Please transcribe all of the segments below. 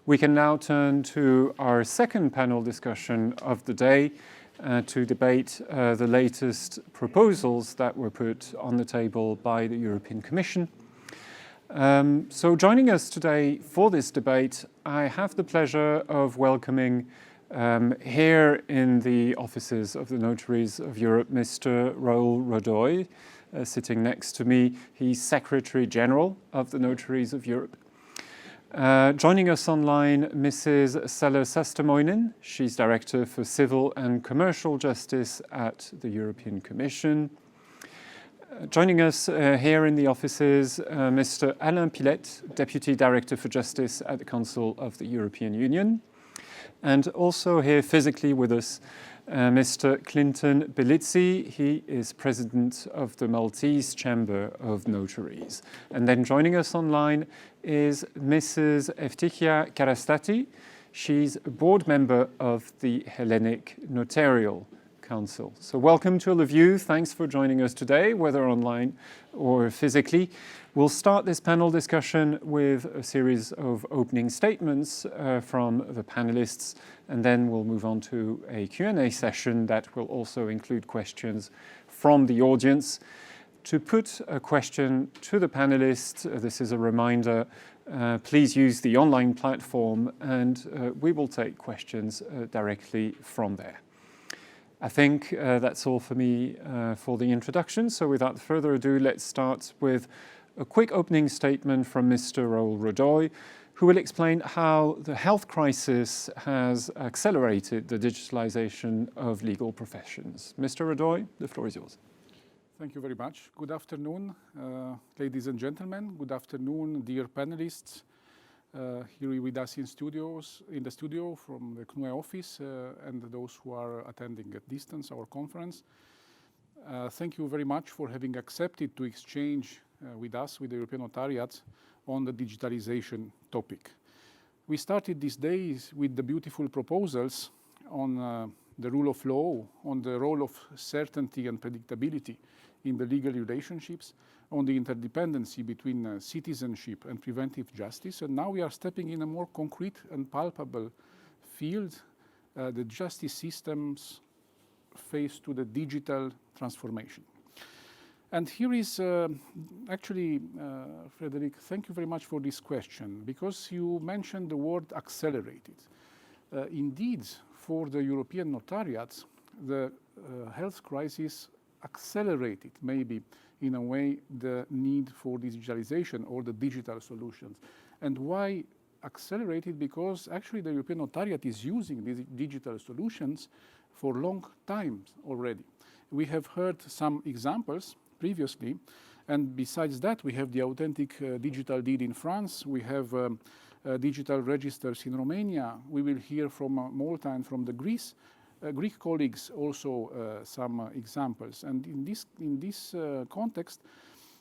We can now turn to our second panel discussion of the day to debate the latest proposals that were put on the table by the European Commission. So joining us today for this debate, I have the pleasure of welcoming here in the offices of the Notaries of Europe, Mr. Raul RADOI, sitting next to me. He's Secretary General of the Notaries of Europe. Joining us online, Mrs. Salla SAASTAMOINEN. She's Director for Civil and Commercial Justice at the European Commission. Joining us here in the offices, Mr. Alain PILETTE, Deputy Director for Justice at the Council of the European Union. And also here physically with us, Mr. Clinton BELLIZZI. He is President of the Maltese Chamber of Notaries. And then joining us online is Mrs. Eftychia KARASTATHI. She's a board member of the Hellenic Notarial Council. So welcome to all of you. Thanks for joining us today, whether online or physically. We'll start this panel discussion with a series of opening statements from the panelists, and then we'll move on to a Q&A session that will also include questions from the audience. To put a question to the panelists, this is a reminder, please use the online platform and we will take questions directly from there. I think that's all for me for the introduction. So without further ado, let's start with a quick opening statement from Mr. Raul RADOI, who will explain how the health crisis has accelerated the digitalization of legal professions. Mr. RADOI, the floor is yours. Thank you very much. Good afternoon, ladies and gentlemen. Good afternoon, dear panelists. Here with us in the studio from the CNUE office and those who are attending at distance our conference. Thank you very much for having accepted to exchange with us, with the European Notariat, on the digitalization topic. We started these days with the beautiful proposals on the rule of law, on the role of certainty and predictability in the legal relationships, on the interdependency between citizenship and preventive justice. And now we are stepping in a more concrete and palpable field, the justice systems face to the digital transformation. And here is actually, Frédéric, thank you very much for this question, because you mentioned the word accelerated. Indeed, for the European Notariat, the health crisis accelerated maybe in a way the need for digitalization or the digital solutions. And why accelerated? Because actually the European Notariat is using these digital solutions for a long time already. We have heard some examples previously, and besides that we have the authentic digital deed in France, we have digital registers in Romania, we will hear from Malta and from the Greek colleagues also some examples. And in this context,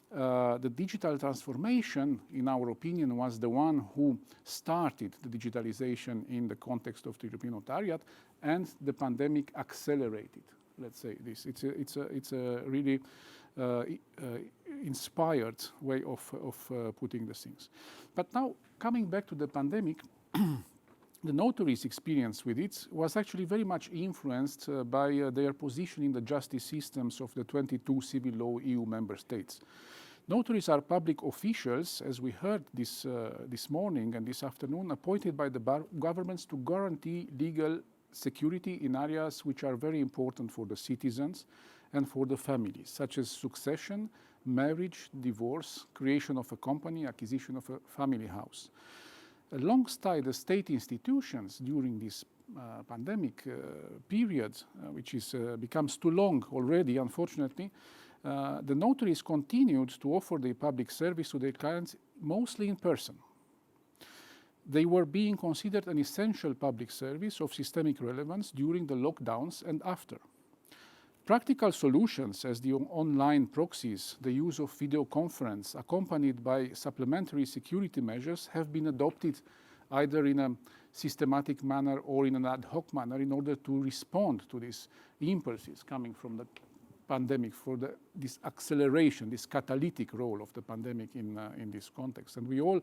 the digital transformation, in our opinion, was the one who started the digitalization in the context of the European Notariat, and the pandemic accelerated, let's say this. It's a really inspired way of putting the things. But now, coming back to the pandemic, the notaries' experience with it was actually very much influenced by their position in the justice systems of the 22 civil law EU member states. Notaries are public officials, as we heard this morning and this afternoon, appointed by the governments to guarantee legal security in areas which are very important for the citizens and for the families, such as succession, marriage, divorce, creation of a company, acquisition of a family house. Alongside the state institutions during this pandemic period, which becomes too long already, unfortunately, the notaries continued to offer their public service to their clients mostly in person. They were being considered an essential public service of systemic relevance during the lockdowns and after. Practical solutions as the online proxies, the use of video conference accompanied by supplementary security measures have been adopted either in a systematic manner or in an ad hoc manner in order to respond to these impulses coming from the pandemic, for this acceleration, this catalytic role of the pandemic in this context. And we all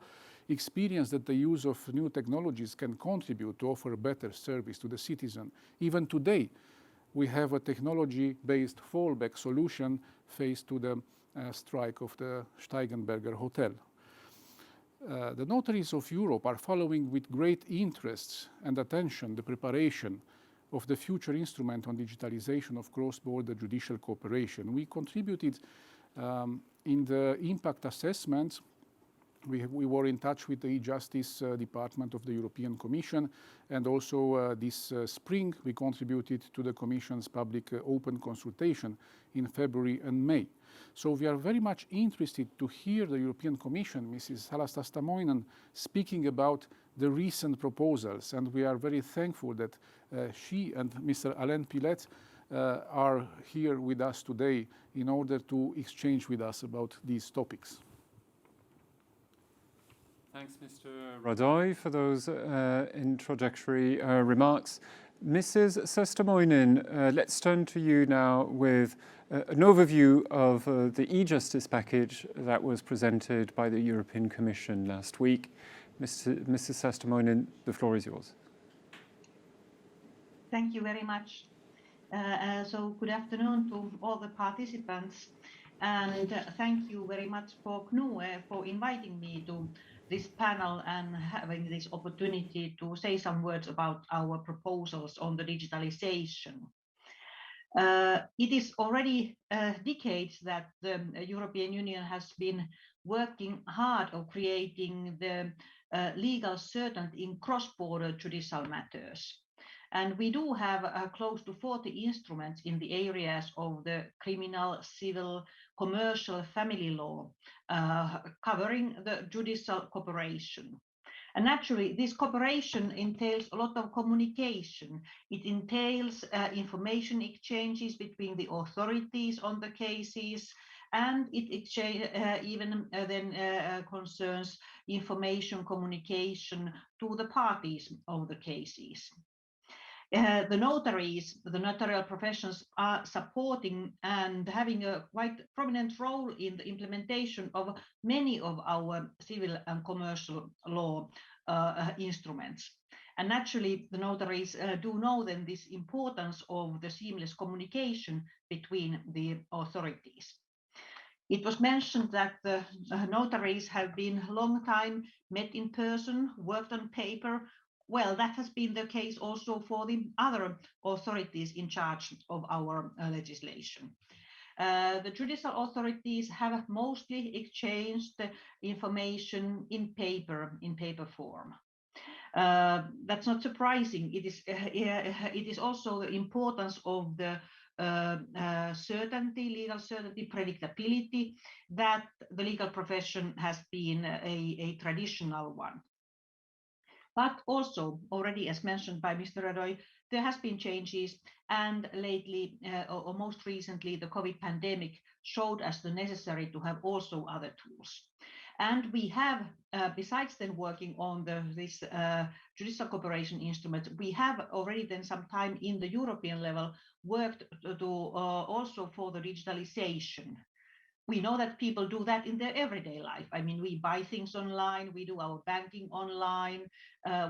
experience that the use of new technologies can contribute to offer a better service to the citizen. Even today, we have a technology-based fallback solution faced to the strike of the Steigenberger Hotel. The notaries of Europe are following with great interest and attention the preparation of the future instrument on digitalization of cross-border judicial cooperation. We contributed in the impact assessment. We were in touch with the Ejustice department of the European Commission, and also this spring we contributed to the Commission's public open consultation in February and May. So we are very much interested to hear the European Commission, Mrs. Salla SAASTAMOINEN, speaking about the recent proposals, and we are very thankful that she and Mr. Alain PILETTE are here with us today in order to exchange with us about these topics. Thanks, Mr. RADOI, for those introductory remarks. Mrs. SAASTAMOINEN, let's turn to you now with an overview of the e-justice package that was presented by the European Commission last week. Mrs. SAASTAMOINEN, the floor is yours. Thank you very much. So good afternoon to all the participants, and thank you very much for CNUE for inviting me to this panel and having this opportunity to say some words about our proposals on the digitalization. It is already decades that the European Union has been working hard on creating the legal certainty in cross-border judicial matters. And we do have close to 40 instruments in the areas of the criminal, civil, commercial, family law, covering the judicial cooperation. And naturally, this cooperation entails a lot of communication. It entails information exchanges between the authorities on the cases, and it even then concerns information communication to the parties of the cases. The notaries, the notarial professions, are supporting and having a quite prominent role in the implementation of many of our civil and commercial law instruments. And naturally, the notaries do know then this importance of the seamless communication between the authorities. It was mentioned that the notaries have been a long time met in person, worked on paper. Well, that has been the case also for the other authorities in charge of our legislation. The judicial authorities have mostly exchanged information in paper form. That's not surprising. It is also the importance of the certainty, legal certainty, predictability, that the legal profession has been a traditional one. But also, already as mentioned by Mr. RADOI, there has been changes, and lately, or most recently, the COVID pandemic showed us the necessary to have also other tools. And we have, besides then working on this judicial cooperation instrument, we have already then some time in the European level worked to also for the digitalization. We know that people do that in their everyday life. I mean, we buy things online, we do our banking online,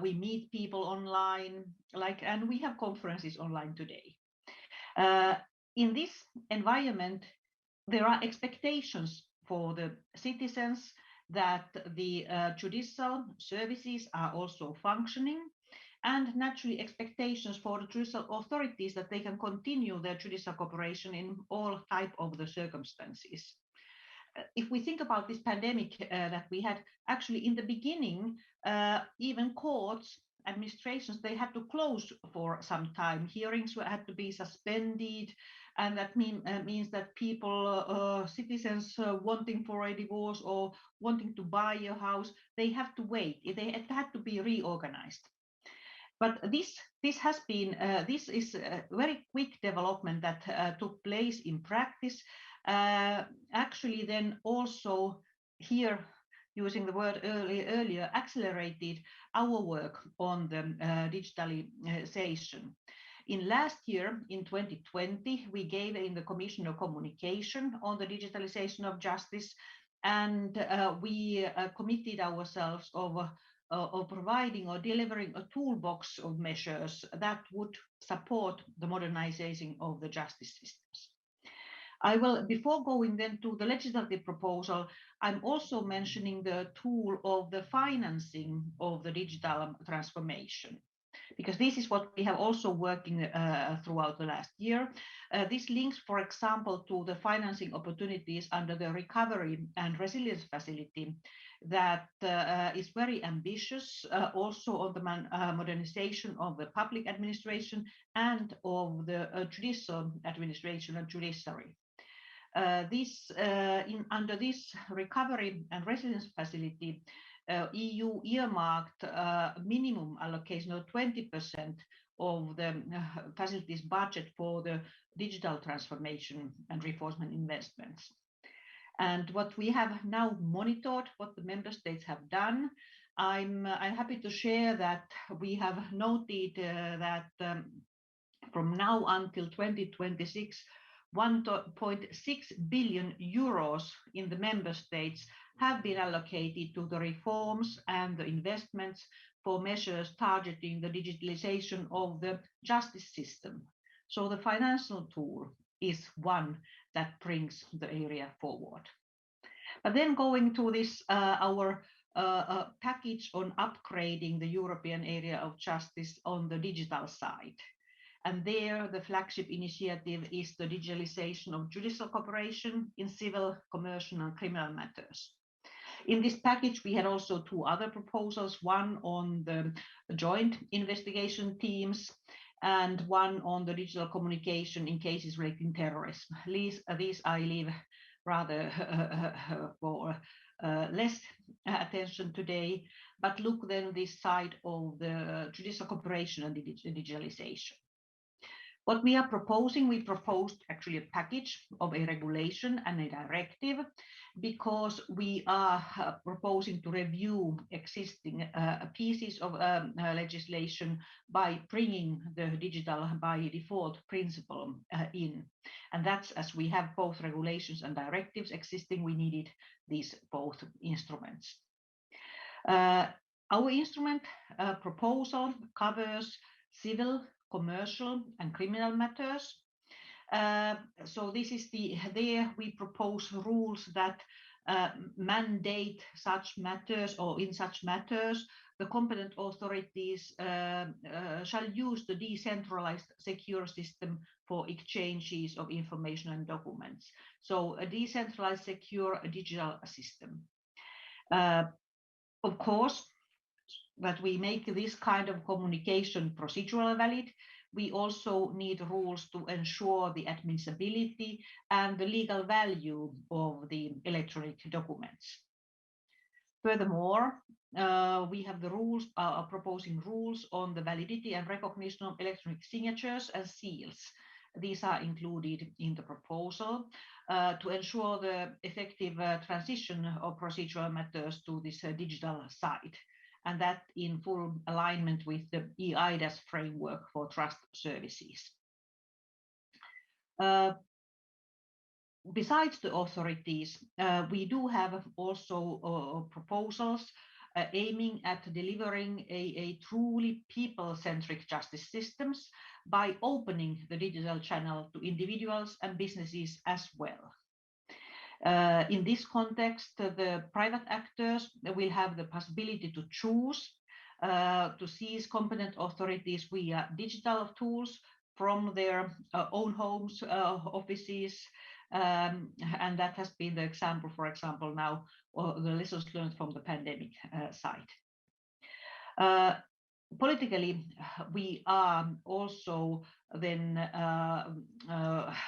we meet people online, and we have conferences online today. In this environment, there are expectations for the citizens that the judicial services are also functioning, and naturally expectations for the judicial authorities that they can continue their judicial cooperation in all type of the circumstances. If we think about this pandemic that we had, actually in the beginning, even courts, administrations, they had to close for some time. Hearings had to be suspended, and that means that people, citizens wanting for a divorce or wanting to buy a house, they have to wait. They had to be reorganized. But this has been this is a very quick development that took place in practice. Actually, then also here, using the word earlier, accelerated our work on the digitalization. In last year, in 2020, we gave in the Commission a communication on the digitalization of justice, and we committed ourselves of providing or delivering a toolbox of measures that would support the modernization of the justice systems. I will, before going then to the legislative proposal, I'm also mentioning the tool of the financing of the digital transformation, because this is what we have also working throughout the last year. This links, for example, to the financing opportunities under the Recovery and Resilience Facility that is very ambitious, also on the modernization of the public administration and of the judicial administration and judiciary. Under this Recovery and Resilience Facility, EU earmarked minimum allocation of 20% of the facility's budget for the digital transformation and reinforcement investments. And what we have now monitored, what the member states have done, I'm happy to share that we have noted that from now until 2026, 1.6 billion euros in the member states have been allocated to the reforms and the investments for measures targeting the digitalization of the justice system. So the financial tool is one that brings the area forward. But then going to this, our package on upgrading the European area of justice on the digital side. And there, the flagship initiative is the digitalization of judicial cooperation in civil, commercial, and criminal matters. In this package, we had also two other proposals, one on the joint investigation teams and one on the digital communication in cases relating to terrorism. These I leave rather for less attention today, but look then this side of the judicial cooperation and digitalization. What we are proposing, we proposed actually a package of a regulation and a directive, because we are proposing to review existing pieces of legislation by bringing the digital by default principle in. And that's, as we have both regulations and directives existing, we needed these both instruments. Our instrument proposal covers civil, commercial, and criminal matters. So this is there we propose rules that mandate such matters, or in such matters, the competent authorities shall use the decentralized secure system for exchanges of information and documents. So a decentralized secure digital system. Of course, that we make this kind of communication procedural valid, we also need rules to ensure the admissibility and the legal value of the electronic documents. Furthermore, we have the rules, proposing rules on the validity and recognition of electronic signatures and seals. These are included in the proposal to ensure the effective transition of procedural matters to this digital side, and that in full alignment with the eIDAS framework for trust services. Besides the authorities, we do have also proposals aiming at delivering a truly people-centric justice systems by opening the digital channel to individuals and businesses as well. In this context, the private actors will have the possibility to choose to seize competent authorities via digital tools from their own homes, offices, and that has been the example, for example, now, or the lessons learned from the pandemic side. Politically, we are also then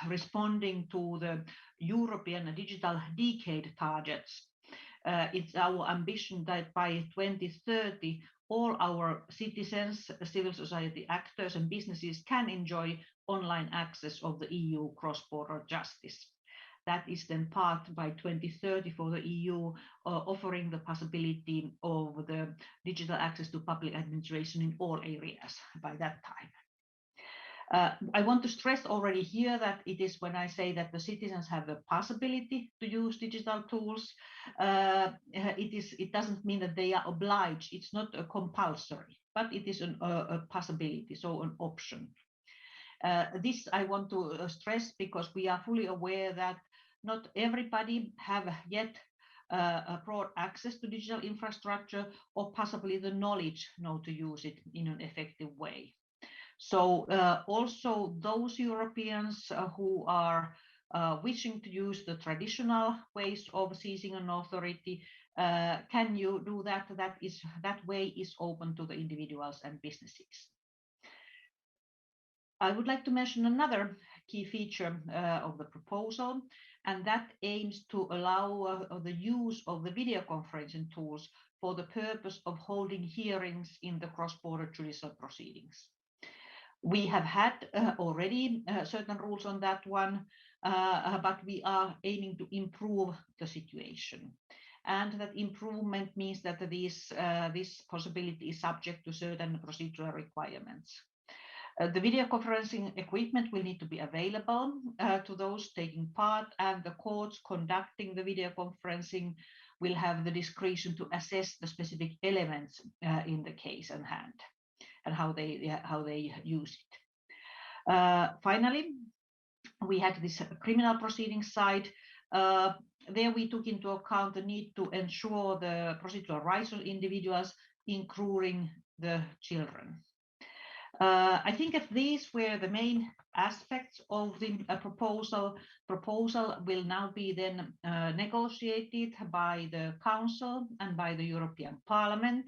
responding to the European Digital Decade targets. It's our ambition that by 2030, all our citizens, civil society actors and businesses can enjoy online access of the EU cross-border justice. That is then part by 2030 for the EU, offering the possibility of the digital access to public administration in all areas by that time. I want to stress already here that it is when I say that the citizens have the possibility to use digital tools, it doesn't mean that they are obliged. It's not a compulsory, but it is a possibility, so an option. This I want to stress because we are fully aware that not everybody have yet a broad access to digital infrastructure or possibly the knowledge to use it in an effective way. So also those Europeans who are wishing to use the traditional ways of seizing an authority, can you do that? That way is open to the individuals and businesses. I would like to mention another key feature of the proposal, and that aims to allow the use of the video conferencing tools for the purpose of holding hearings in the cross-border judicial proceedings. We have had already certain rules on that one, but we are aiming to improve the situation. And that improvement means that this possibility is subject to certain procedural requirements. The video conferencing equipment will need to be available to those taking part, and the courts conducting the video conferencing will have the discretion to assess the specific elements in the case at hand and how they use it. Finally, we had this criminal proceedings side. There we took into account the need to ensure the procedural rights of individuals, including the children. I think that these were the main aspects of the proposal. Proposal will now be then negotiated by the Council and by the European Parliament,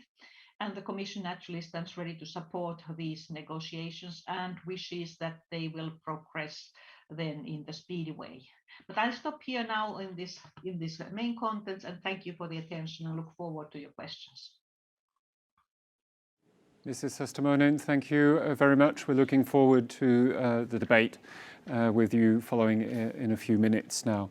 and the Commission actually stands ready to support these negotiations and wishes that they will progress then in the speedy way. But I'll stop here now in this main contents, and thank you for the attention and look forward to your questions. Mrs. SAASTAMOINEN, thank you very much. We're looking forward to the debate with you following in a few minutes now.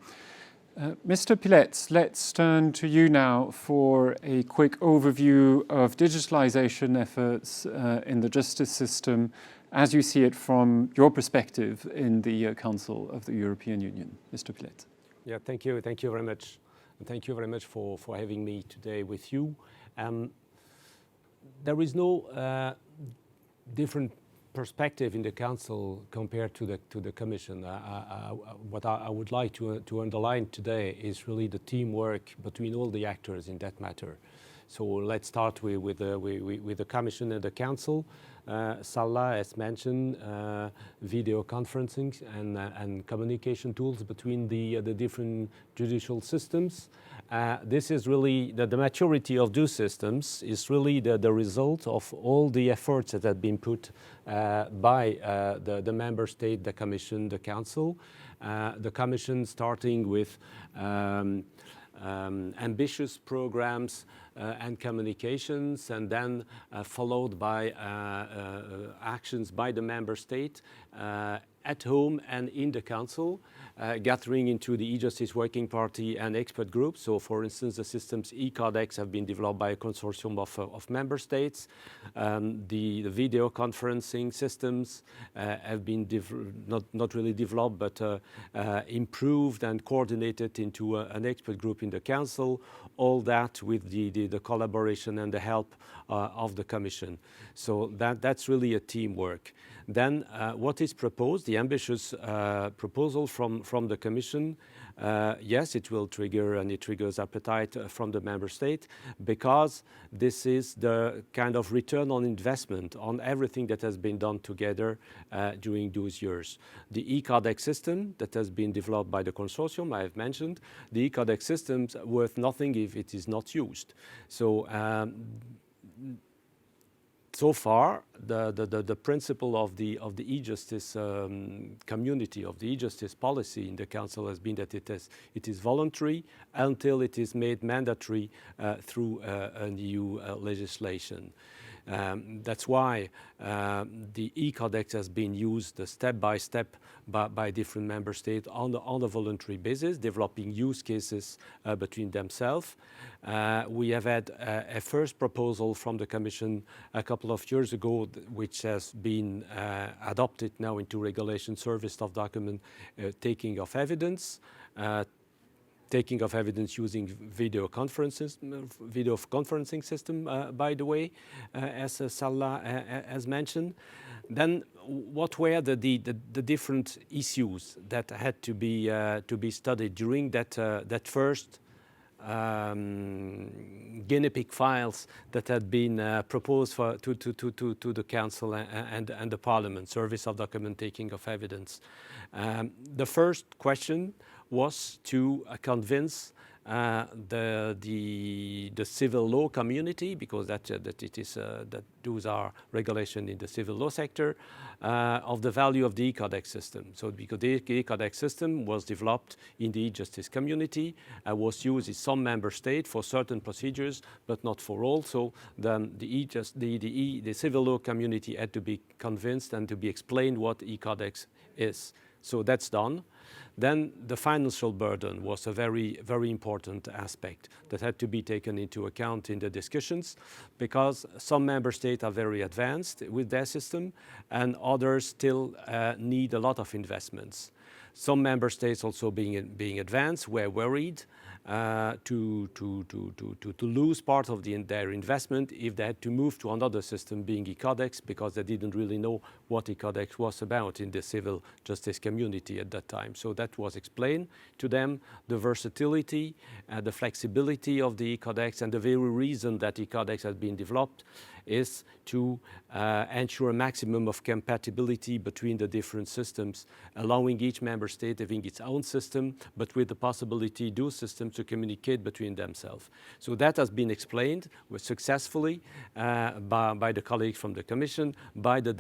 Mr. PILETTE, let's turn to you now for a quick overview of digitalization efforts in the justice system as you see it from your perspective in the Council of the European Union. Mr. PILETTE. Yeah, thank you very much. And thank you very much for having me today with you. There is no different perspective in the Council compared to the Commission. What I would like to underline today is really the teamwork between all the actors in that matter. So let's start with the Commission and the Council. Salla, as mentioned, video conferencing and communication tools between the different judicial systems. This is really the maturity of those systems is really the result of all the efforts that have been put by the Member State, the Commission, the Council. The Commission starting with ambitious programs and communications, and then followed by actions by the Member State at home and in the Council, gathering into the Ejustice Working Party and expert groups. So, for instance, the systems e-Codex have been developed by a consortium of Member States. The video conferencing systems have been not really developed, but improved and coordinated into an expert group in the Council. All that with the collaboration and the help of the Commission. So that's really a teamwork. Then what is proposed, the ambitious proposal from the Commission, yes, it will trigger, and it triggers appetite from the Member State, because this is the kind of return on investment on everything that has been done together during those years. The e-Codex system that has been developed by the consortium, I have mentioned, the e-Codex system's worth nothing if it is not used. So, so far, the principle of the e-justice community, of the e-justice policy in the Council has been that it is voluntary until it is made mandatory through a new legislation. That's why the e-Codex has been used step by step by different member states on a voluntary basis, developing use cases between themselves. We have had a first proposal from the Commission a couple of years ago, which has been adopted now into regulation service of document taking of evidence. Taking of evidence using video conferencing system, by the way, as Salla has mentioned. Then, what were the different issues that had to be studied during that first guinea pig files that had been proposed to the Council and the Parliament, Service of Document Taking of Evidence? The first question was to convince the civil law community, because that those are regulation in the civil law sector, of the value of the e-Codex system. So because the e-Codex system was developed in the e-Justice community, was used in some member state for certain procedures, but not for all. So then the civil law community had to be convinced and to be explained what e-Codex is. So that's done. Then the financial burden was a very, very important aspect that had to be taken into account in the discussions, because some member states are very advanced with their system and others still need a lot of investments. Some member states also being advanced were worried to lose part of their investment if they had to move to another system, being e-Codex, because they didn't really know what e-Codex was about in the civil justice community at that time. So that was explained to them, the versatility, the flexibility of the e-Codex, and the very reason that e-Codex has been developed is to ensure a maximum of compatibility between the different systems, allowing each member state having its own system, but with the possibility those systems to communicate between themselves. So that has been explained successfully by the colleagues from the Commission, by the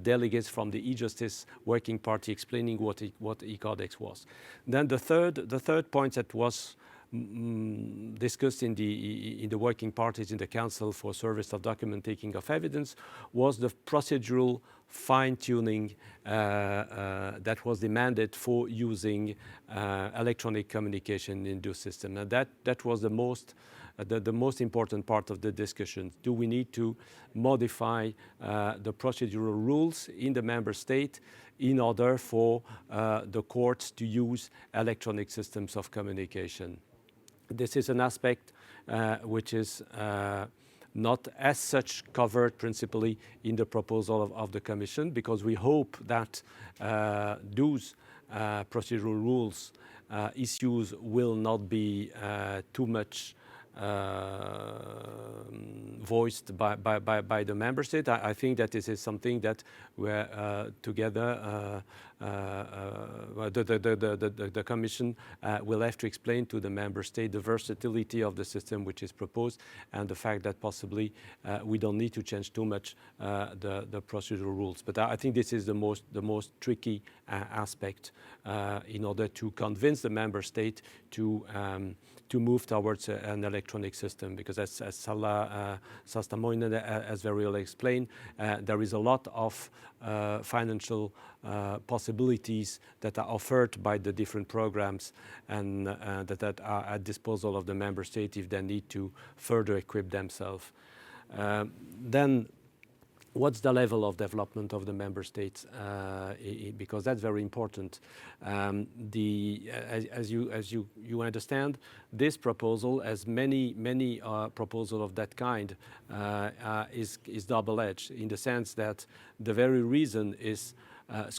delegates from the e-Justice Working Party, explaining what e-Codex was. Then the third point that was discussed in the working parties in the Council for Service of Document Taking of Evidence was the procedural fine-tuning that was demanded for using electronic communication in this system. And that was the most important part of the discussion. Do we need to modify the procedural rules in the member state in order for the courts to use electronic systems of communication? This is an aspect which is not as such covered principally in the proposal of the Commission, because we hope that those procedural rules issues will not be too much voiced by the member state. I think that this is something that we're together, the Commission will have to explain to the member state the versatility of the system which is proposed, and the fact that possibly we don't need to change too much the procedural rules. But I think this is the most tricky aspect in order to convince the member state to move towards an electronic system, because as Salla SAASTAMOINEN has very well explained, there is a lot of financial possibilities that are offered by the different programs and that are at disposal of the member state if they need to further equip themselves. Then what's the level of development of the member states? Because that's very important. As you understand, this proposal, as many proposals of that kind, is double-edged, in the sense that the very reason is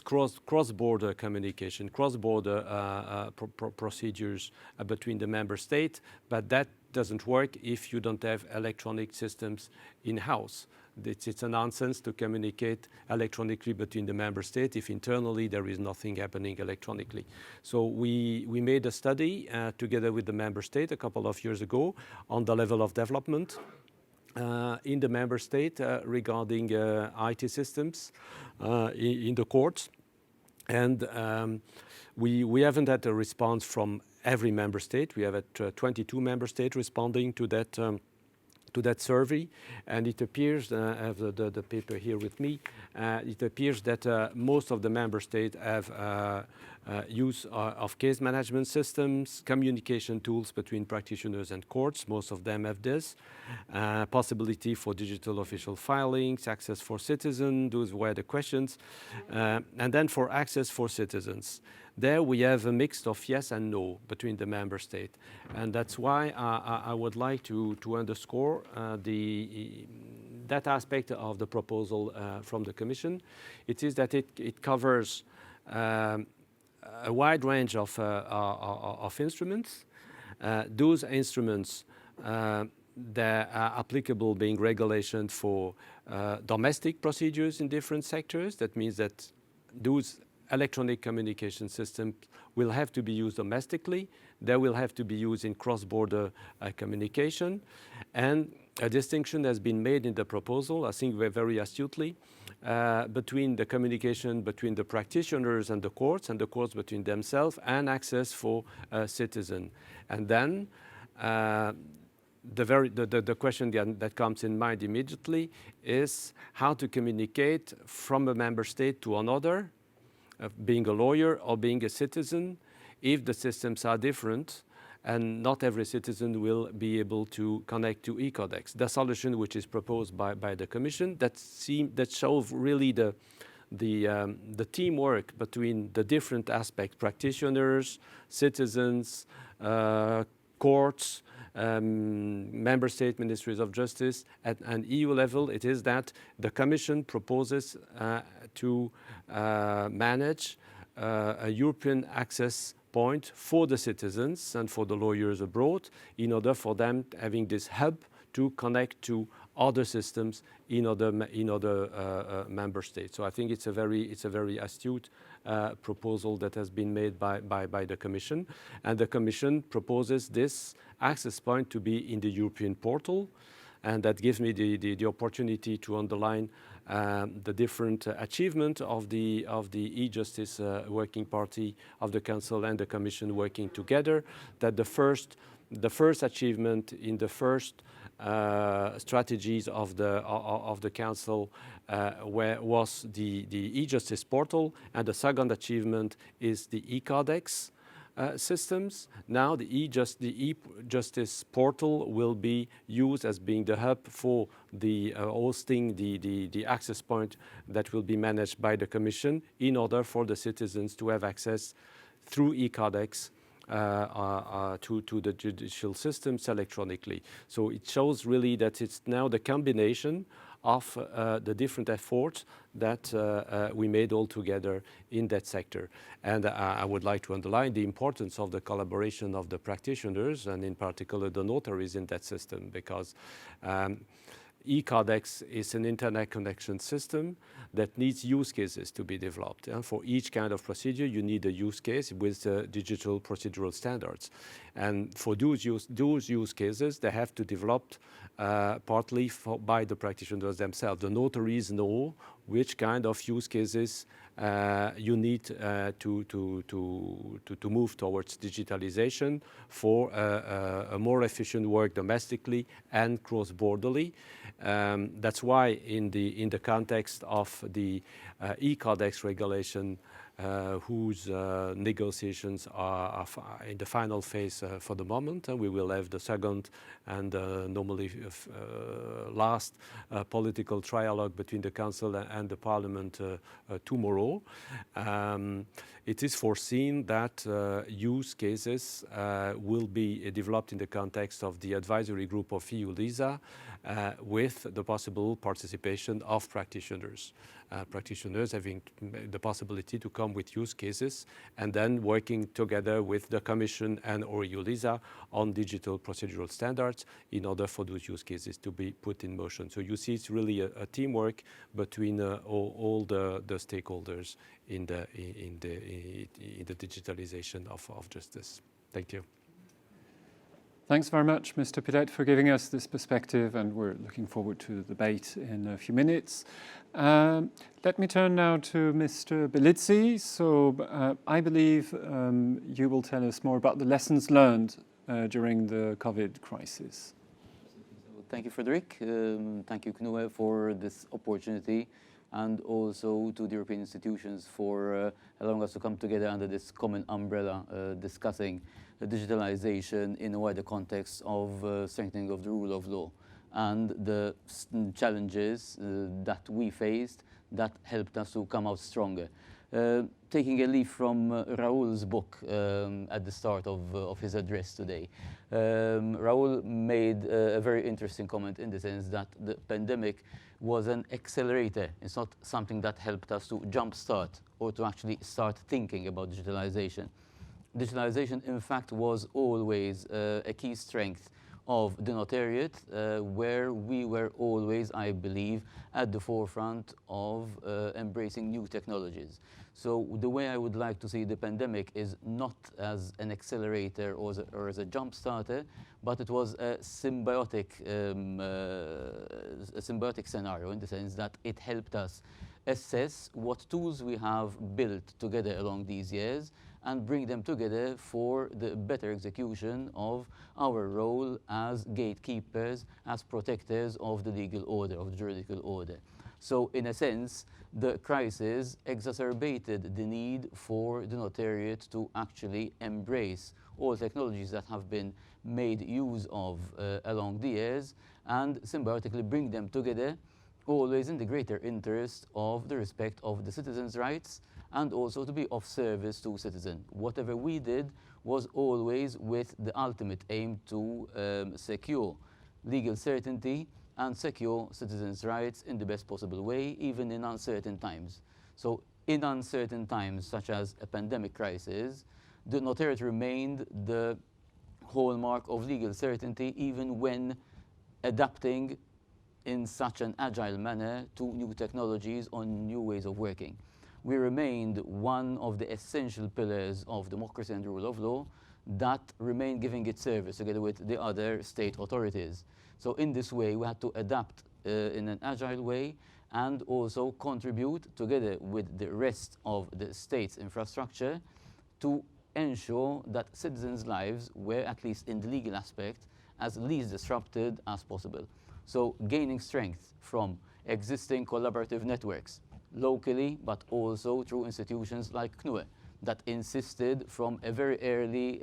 cross-border communication, cross-border procedures between the member states, but that doesn't work if you don't have electronic systems in-house. It's a nonsense to communicate electronically between the member states if internally there is nothing happening electronically. So we made a study together with the member state a couple of years ago on the level of development in the member state regarding IT systems in the courts. And we haven't had a response from every member state. We have had 22 member states responding to that survey, and it appears, I have the paper here with me, it appears that most of the member states have use of case management systems, communication tools between practitioners and courts. Most of them have this. Possibility for digital official filings, access for citizens, those were the questions. And then for access for citizens. There we have a mix of yes and no between the member state. And that's why I would like to underscore that aspect of the proposal from the Commission. It is that it covers a wide range of instruments. Those instruments that are applicable being regulation for domestic procedures in different sectors. That means that those electronic communication systems will have to be used domestically. They will have to be used in cross-border communication. And a distinction has been made in the proposal, I think very astutely, between the communication between the practitioners and the courts between themselves, and access for citizens. And then the question that comes in mind immediately is how to communicate from a member state to another, being a lawyer or being a citizen, if the systems are different, and not every citizen will be able to connect to e-Codex. The solution which is proposed by the Commission that shows really the teamwork between the different aspects: practitioners, citizens, courts, member state ministries of justice at EU level. It is that the Commission proposes to manage a European access point for the citizens and for the lawyers abroad, in order for them having this hub to connect to other systems in other member states. So I think it's a very astute proposal that has been made by the Commission, and the Commission proposes this access point to be in the European portal, and that gives me the opportunity to underline the different achievement of the e-Justice working party of the Council and the Commission working together. That the first achievement in the first strategies of the Council was the e-Justice portal, and the second achievement is the e-Codex systems. Now the e-Justice portal will be used as being the hub for the hosting the access point that will be managed by the Commission, in order for the citizens to have access through e-Codex to the judicial systems electronically. So it shows really that it's now the combination of the different efforts that we made all together in that sector. And I would like to underline the importance of the collaboration of the practitioners, and in particular the notaries in that system, because e-Codex is an internet connection system that needs use cases to be developed. For each kind of procedure, you need a use case with digital procedural standards. And for those use cases, they have to develop partly by the practitioners themselves. The notaries know which kind of use cases you need to move towards digitalization for a more efficient work domestically and cross-borderly. That's why in the context of the e-Codex regulation, whose negotiations are in the final phase for the moment, and we will have the second and normally last political trialogue between the Council and the Parliament tomorrow. It is foreseen that use cases will be developed in the context of the advisory group of EU-LISA, with the possible participation of practitioners. Practitioners having the possibility to come with use cases, and then working together with the Commission and or EU-LISA on digital procedural standards in order for those use cases to be put in motion. So you see it's really a teamwork between all the stakeholders in the digitalization of justice. Thank you. Thanks very much, Mr. Pilette, for giving us this perspective, and we're looking forward to the debate in a few minutes. Let me turn now to Mr. BELLIZZI. So I believe you will tell us more about the lessons learned during the COVID crisis. Thank you, Frédéric. Thank you, CNUE, for this opportunity, and also to the European institutions for allowing us to come together under this common umbrella, discussing digitalization in a wider context of strengthening of the rule of law and the challenges that we faced that helped us to come out stronger. Taking a leaf from Raul's book at the start of his address today, Raul made a very interesting comment in the sense that the pandemic was an accelerator. It's not something that helped us to jumpstart or to actually start thinking about digitalization. Digitalization, in fact, was always a key strength of the Notariat, where we were always, I believe, at the forefront of embracing new technologies. So the way I would like to see the pandemic is not as an accelerator or as a jump starter, but it was a symbiotic scenario, in the sense that it helped us assess what tools we have built together along these years and bring them together for the better execution of our role as gatekeepers, as protectors of the legal order, of the juridical order. So in a sense, the crisis exacerbated the need for the Notariat to actually embrace all technologies that have been made use of along the years and symbiotically bring them together, always in the greater interest of the respect of the citizens' rights and also to be of service to citizens. Whatever we did was always with the ultimate aim to secure legal certainty and secure citizens' rights in the best possible way, even in uncertain times. So in uncertain times, such as a pandemic crisis, the Notariat remained the hallmark of legal certainty, even when adapting in such an agile manner to new technologies or new ways of working. We remained one of the essential pillars of democracy and the rule of law that remained giving its service together with the other state authorities. So in this way, we had to adapt in an agile way and also contribute together with the rest of the state's infrastructure to ensure that citizens' lives were, at least in the legal aspect, as least disrupted as possible. So gaining strength from existing collaborative networks, locally, but also through institutions like CNUE, that insisted from a very early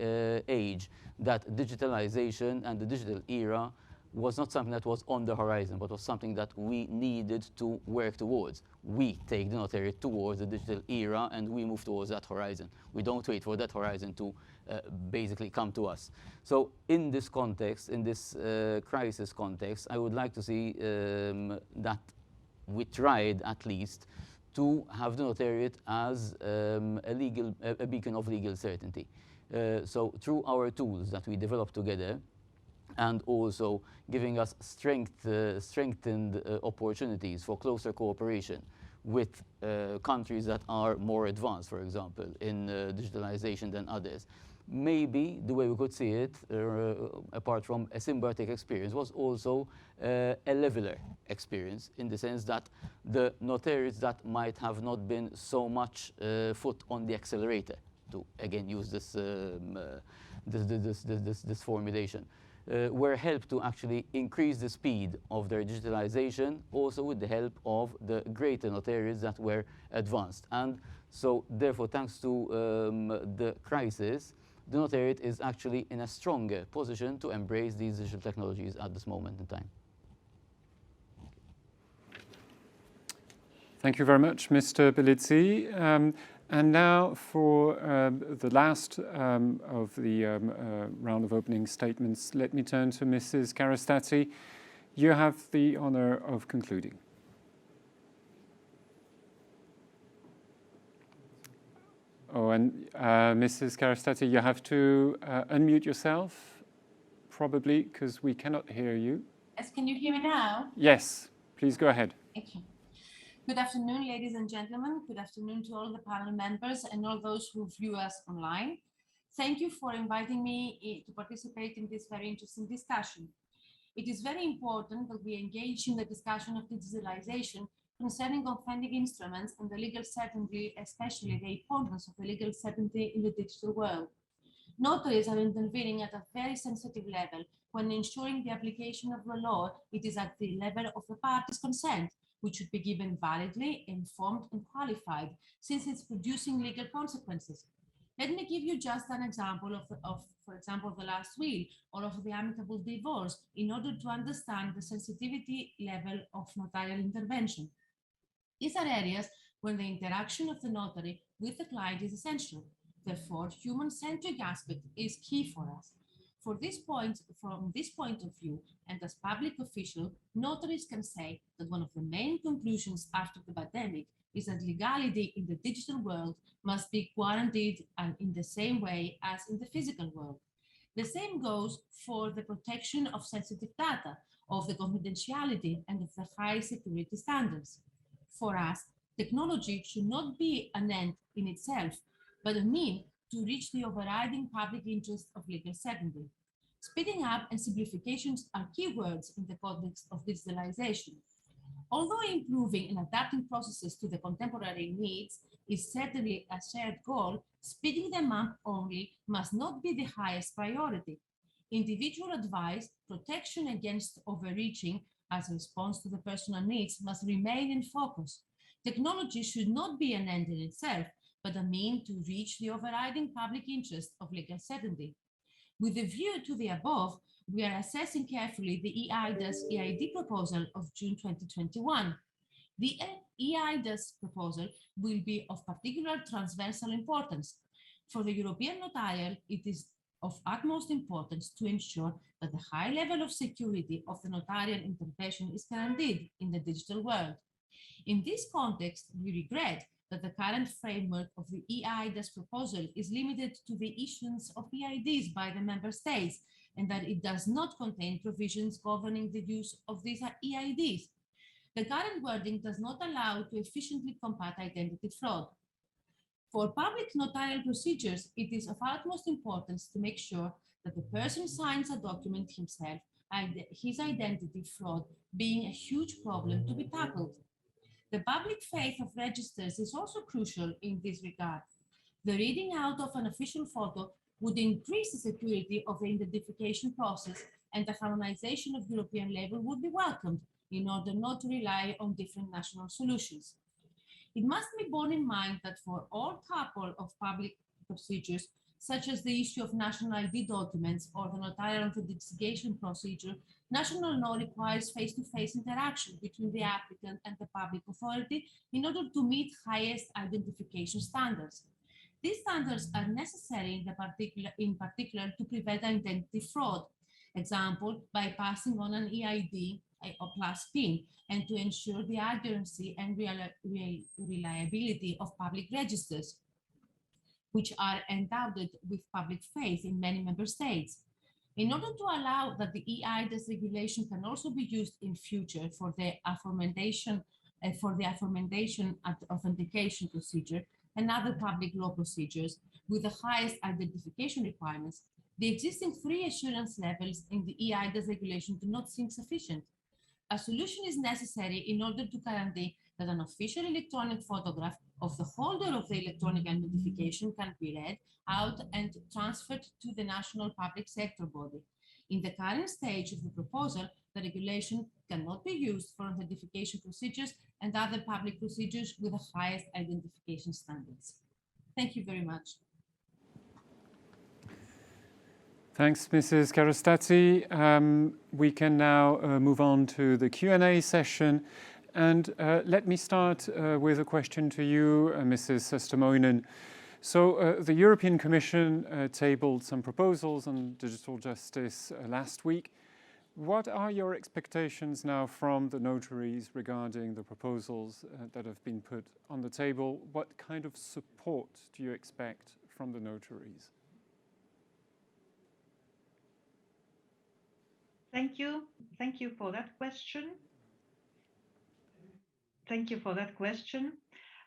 age that digitalization and the digital era was not something that was on the horizon, but was something that we needed to work towards. We take the Notariat towards the digital era and we move towards that horizon. We don't wait for that horizon to basically come to us. So in this context, in this crisis context, I would like to see that we tried at least to have the Notariat as a beacon of legal certainty. So through our tools that we developed together, and also giving us strengthened opportunities for closer cooperation with countries that are more advanced, for example, in digitalization than others. Maybe the way we could see it, apart from a symbiotic experience, was also a leveler experience, in the sense that the Notariats that might have not been so much foot on the accelerator, to again use this formulation, were helped to actually increase the speed of their digitalization, also with the help of the greater Notariats that were advanced. And so therefore, thanks to the crisis, the Notariat is actually in a stronger position to embrace these digital technologies at this moment in time. Thank you very much, Mr. BELLIZZI. And now for the last of the round of opening statements, let me turn to Mrs. KARASTATHI. You have the honor of concluding. Oh, and Mrs. KARASTATHI, you have to unmute yourself, probably, because we cannot hear you. Yes, can you hear me now? Yes, please go ahead. Thank you. Good afternoon, ladies and gentlemen. Good afternoon to all the panel members and all those who view us online. Thank you for inviting me to participate in this very interesting discussion. It is very important that we engage in the discussion of digitalization concerning offending instruments and the legal certainty, especially the importance of the legal certainty in the digital world. Notaries are intervening at a very sensitive level, when ensuring the application of the law, it is at the level of the parties' consent, which should be given validly, informed, and qualified, since it's producing legal consequences. Let me give you just an example for example, the last will or of the amicable divorce in order to understand the sensitivity level of notarial intervention. These are areas where the interaction of the notary with the client is essential. Therefore, human-centric aspect is key for us. From this point of view, and as public official, notaries can say that one of the main conclusions after the pandemic is that legality in the digital world must be guaranteed and in the same way as in the physical world. The same goes for the protection of sensitive data, of the confidentiality, and of the high security standards. For us, technology should not be an end in itself, but a means to reach the overriding public interest of legal certainty. Speeding up and simplifications are keywords in the context of digitalization. Although improving and adapting processes to the contemporary needs is certainly a shared goal, speeding them up only must not be the highest priority. Individual advice, protection against overreaching as a response to the personal needs must remain in focus. Technology should not be an end in itself, but a means to reach the overriding public interest of legal certainty. With a view to the above, we are assessing carefully the EIDAS EID proposal of June 2021. The EIDAS proposal will be of particular transversal importance. For the European Notarial, it is of utmost importance to ensure that the high level of security of the notarial intervention is guaranteed in the digital world. In this context, we regret that the current framework of the EIDAS proposal is limited to the issuance of EIDs by the member states, and that it does not contain provisions governing the use of these EIDs. The current wording does not allow to efficiently combat identity fraud. For public notarial procedures, it is of utmost importance to make sure that the person signs a document himself, and his identity fraud being a huge problem to be tackled. The public faith of registers is also crucial in this regard. The reading out of an official photo would increase the security of the identification process, and the harmonization of European level would be welcomed in order not to rely on different national solutions. It must be borne in mind that for all couple of public procedures, such as the issue of national ID documents or the notarial authentication procedure, national law requires face-to-face interaction between the applicant and the public authority in order to meet highest identification standards. These standards are necessary in particular to prevent identity fraud, example, by passing on an EID or plus PIN, and to ensure the accuracy and reliability of public registers, which are endowed with public faith in many member states. In order to allow that the EIDAS regulation can also be used in future for the aforementioned authentication procedure and other public law procedures with the highest identification requirements, the existing 3 assurance levels in the EIDAS regulation do not seem sufficient. A solution is necessary in order to guarantee that an official electronic photograph of the holder of the electronic identification can be read out and transferred to the national public sector body. In the current stage of the proposal, the regulation cannot be used for authentication procedures and other public procedures with the highest identification standards. Thank you very much. Thanks, Mrs. KARASTATHI. We can now move on to the Q&A session. And let me start with a question to you, Mrs. SAASTAMOINEN. So the European Commission tabled some proposals on digital justice last week. What are your expectations now from the notaries regarding the proposals that have been put on the table? What kind of support do you expect from the notaries? Thank you. Thank you for that question. Thank you for that question.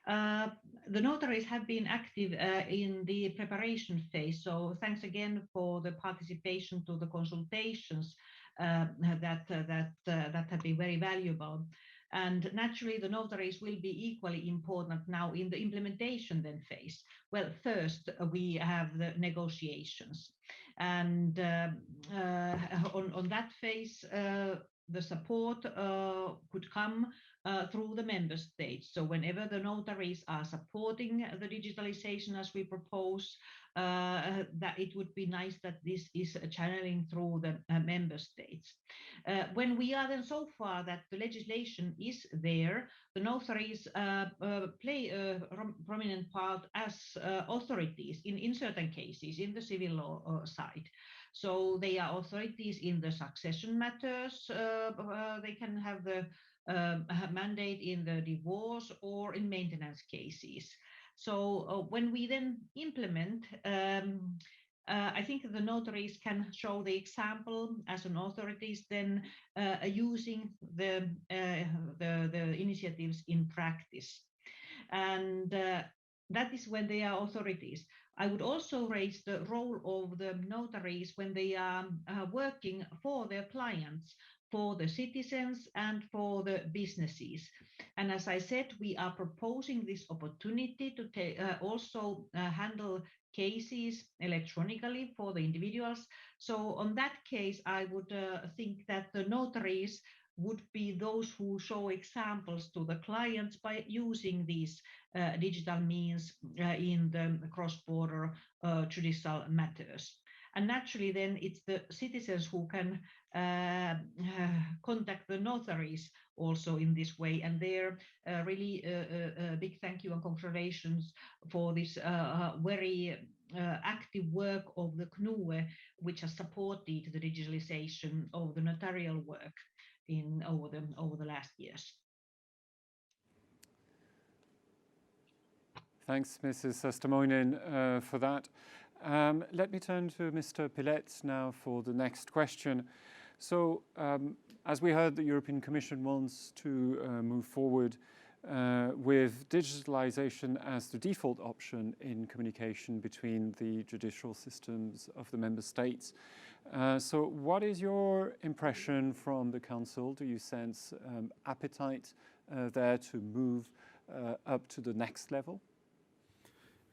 The notaries have been active in the preparation phase, so thanks again for the participation to the consultations that have been very valuable. And naturally, the notaries will be equally important now in the implementation then phase. Well, first, we have the negotiations. And on that phase, the support could come through the member states. So whenever the notaries are supporting the digitalization as we propose, that it would be nice that this is channeling through the member states. When we are then so far that the legislation is there, the notaries play a prominent part as authorities in certain cases in the civil law side. So they are authorities in the succession matters. They can have the mandate in the divorce or in maintenance cases. So when we then implement, I think the notaries can show the example as an authorities then using the initiatives in practice. And that is when they are authorities. I would also raise the role of the notaries when they are working for their clients, for the citizens and for the businesses. And as I said, we are proposing this opportunity to also handle cases electronically for the individuals. So on that case, I would think that the notaries would be those who show examples to the clients by using these digital means in the cross-border judicial matters. And naturally then it's the citizens who can contact the notaries also in this way. And there really a big thank you and congratulations for this very active work of the CNUE, which has supported the digitalization of the notarial work over the last years. Thanks, Mrs. SAASTAMOINEN, for that. Let me turn to Mr. PILETTE now for the next question. So, as we heard, the European Commission wants to move forward with digitalization as the default option in communication between the judicial systems of the member states. So what is your impression from the Council? Do you sense appetite there to move up to the next level?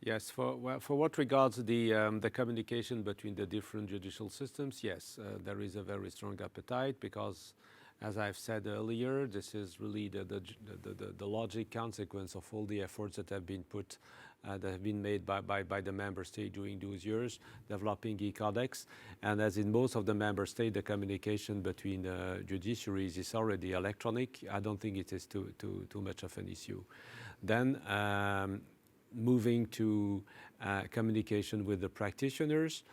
Yes, for what regards the communication between the different judicial systems, yes, there is a very strong appetite because, as I've said earlier, this is really the logic consequence of all the efforts that have been put, that have been made by the member state during those years, developing e-codex. And as in most of the member states, the communication between judiciaries is already electronic. I don't think it is too much of an issue. Then moving to communication with the practitioners,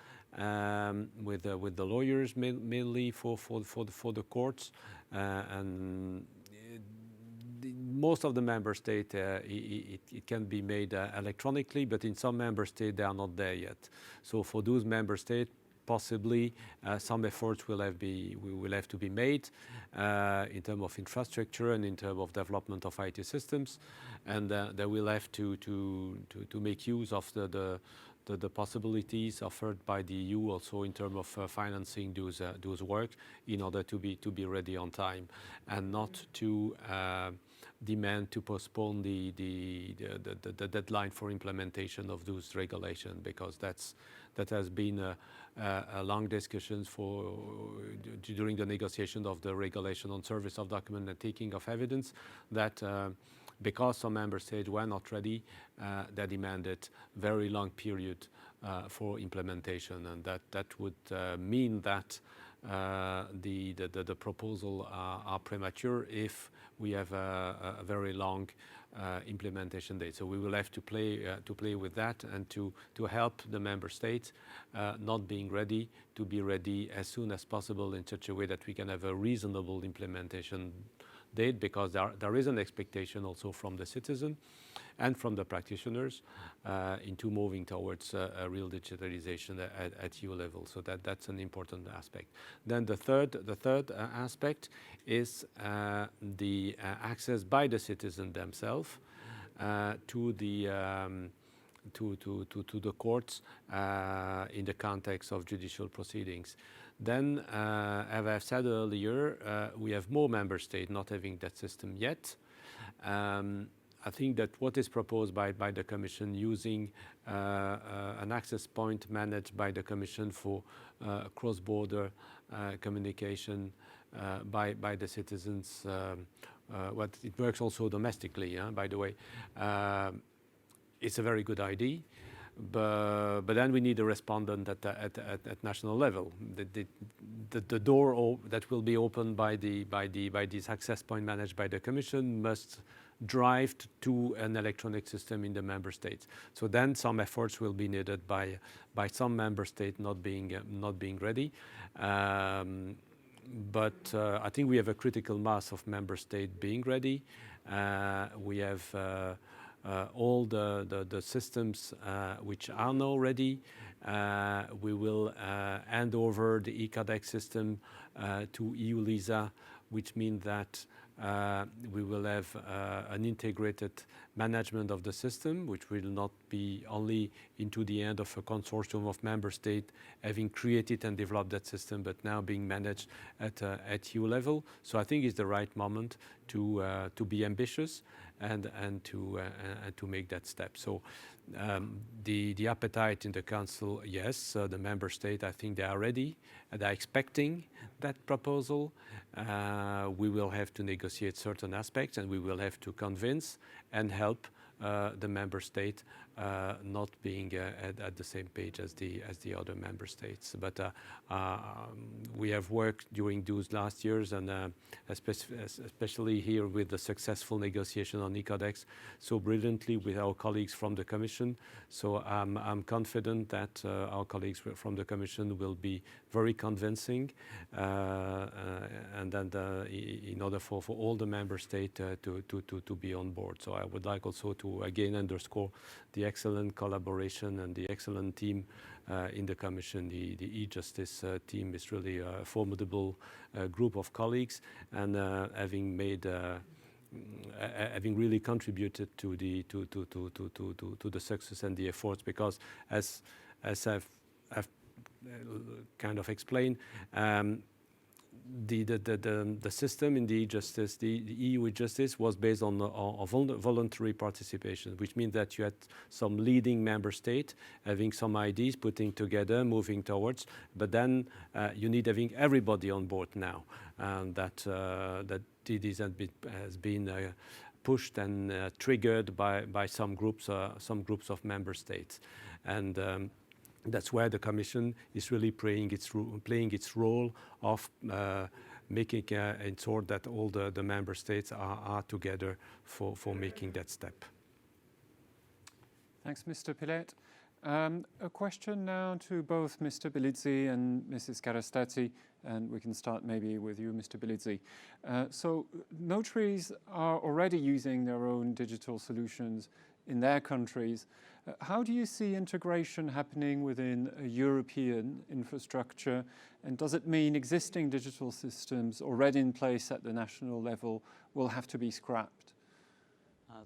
with the lawyers mainly for the courts, and most of the member states it can be made electronically, but in some member states they are not there yet. So for those member states, possibly some efforts will have to be made in terms of infrastructure and in terms of development of IT systems, and they will have to make use of the possibilities offered by the EU also in terms of financing those work in order to be ready on time and not to demand to postpone the deadline for implementation of those regulations, because that has been a long discussion during the negotiation of the regulation on service of document and taking of evidence, that because some member states were not ready, they demanded very long period for implementation, and that would mean that the proposal are premature if we have a very long implementation date. So we will have to play with that and to help the member states not being ready to be ready as soon as possible in such a way that we can have a reasonable implementation date, because there is an expectation also from the citizen and from the practitioners into moving towards a real digitalization at EU level. So that's an important aspect. Then the third aspect is the access by the citizen themselves to the courts in the context of judicial proceedings. Then, as I've said earlier, we have more member states not having that system yet. I think that what is proposed by the Commission, using an access point managed by the Commission for cross-border communication by the citizens, it works also domestically, by the way. It's a very good idea. But then we need a respondent at national level. The door that will be opened by this access point managed by the Commission must drive to an electronic system in the member states. So then some efforts will be needed by some member state not being ready. But I think we have a critical mass of member states being ready. We have all the systems which are now ready. We will hand over the e-CADEX system to EU LISA, which means that we will have an integrated management of the system, which will not be only into the hand of a consortium of member states having created and developed that system, but now being managed at EU level. So I think it's the right moment to be ambitious and to make that step. So the appetite in the Council, yes, the member state, I think they are ready. They're expecting that proposal. We will have to negotiate certain aspects, and we will have to convince and help the member state not being at the same page as the other member states. But we have worked during those last years, and especially here with the successful negotiation on e-CADEX so brilliantly with our colleagues from the Commission. So I'm confident that our colleagues from the Commission will be very convincing, and then in order for all the member states to be on board. So I would like also to again underscore the excellent collaboration and the excellent team in the Commission. The Ejustice team is really a formidable group of colleagues, and having really contributed to the success and the efforts, because as I've kind of explained, the system in the Ejustice, the EU Ejustice, was based on voluntary participation, which means that you had some leading member state having some ideas, putting together, moving towards, but then you need having everybody on board now, and that this has been pushed and triggered by some groups of member states, and that's where the Commission is really playing its role of making ensure that all the member states are together for making that step. Thanks, Mr. Pilette. A question now to both Mr. BELLIZZI and Mrs. KARASTATHI, and we can start maybe with you, Mr. BELLIZZI. So notaries are already using their own digital solutions in their countries. How do you see integration happening within a European infrastructure, and does it mean existing digital systems already in place at the national level will have to be scrapped?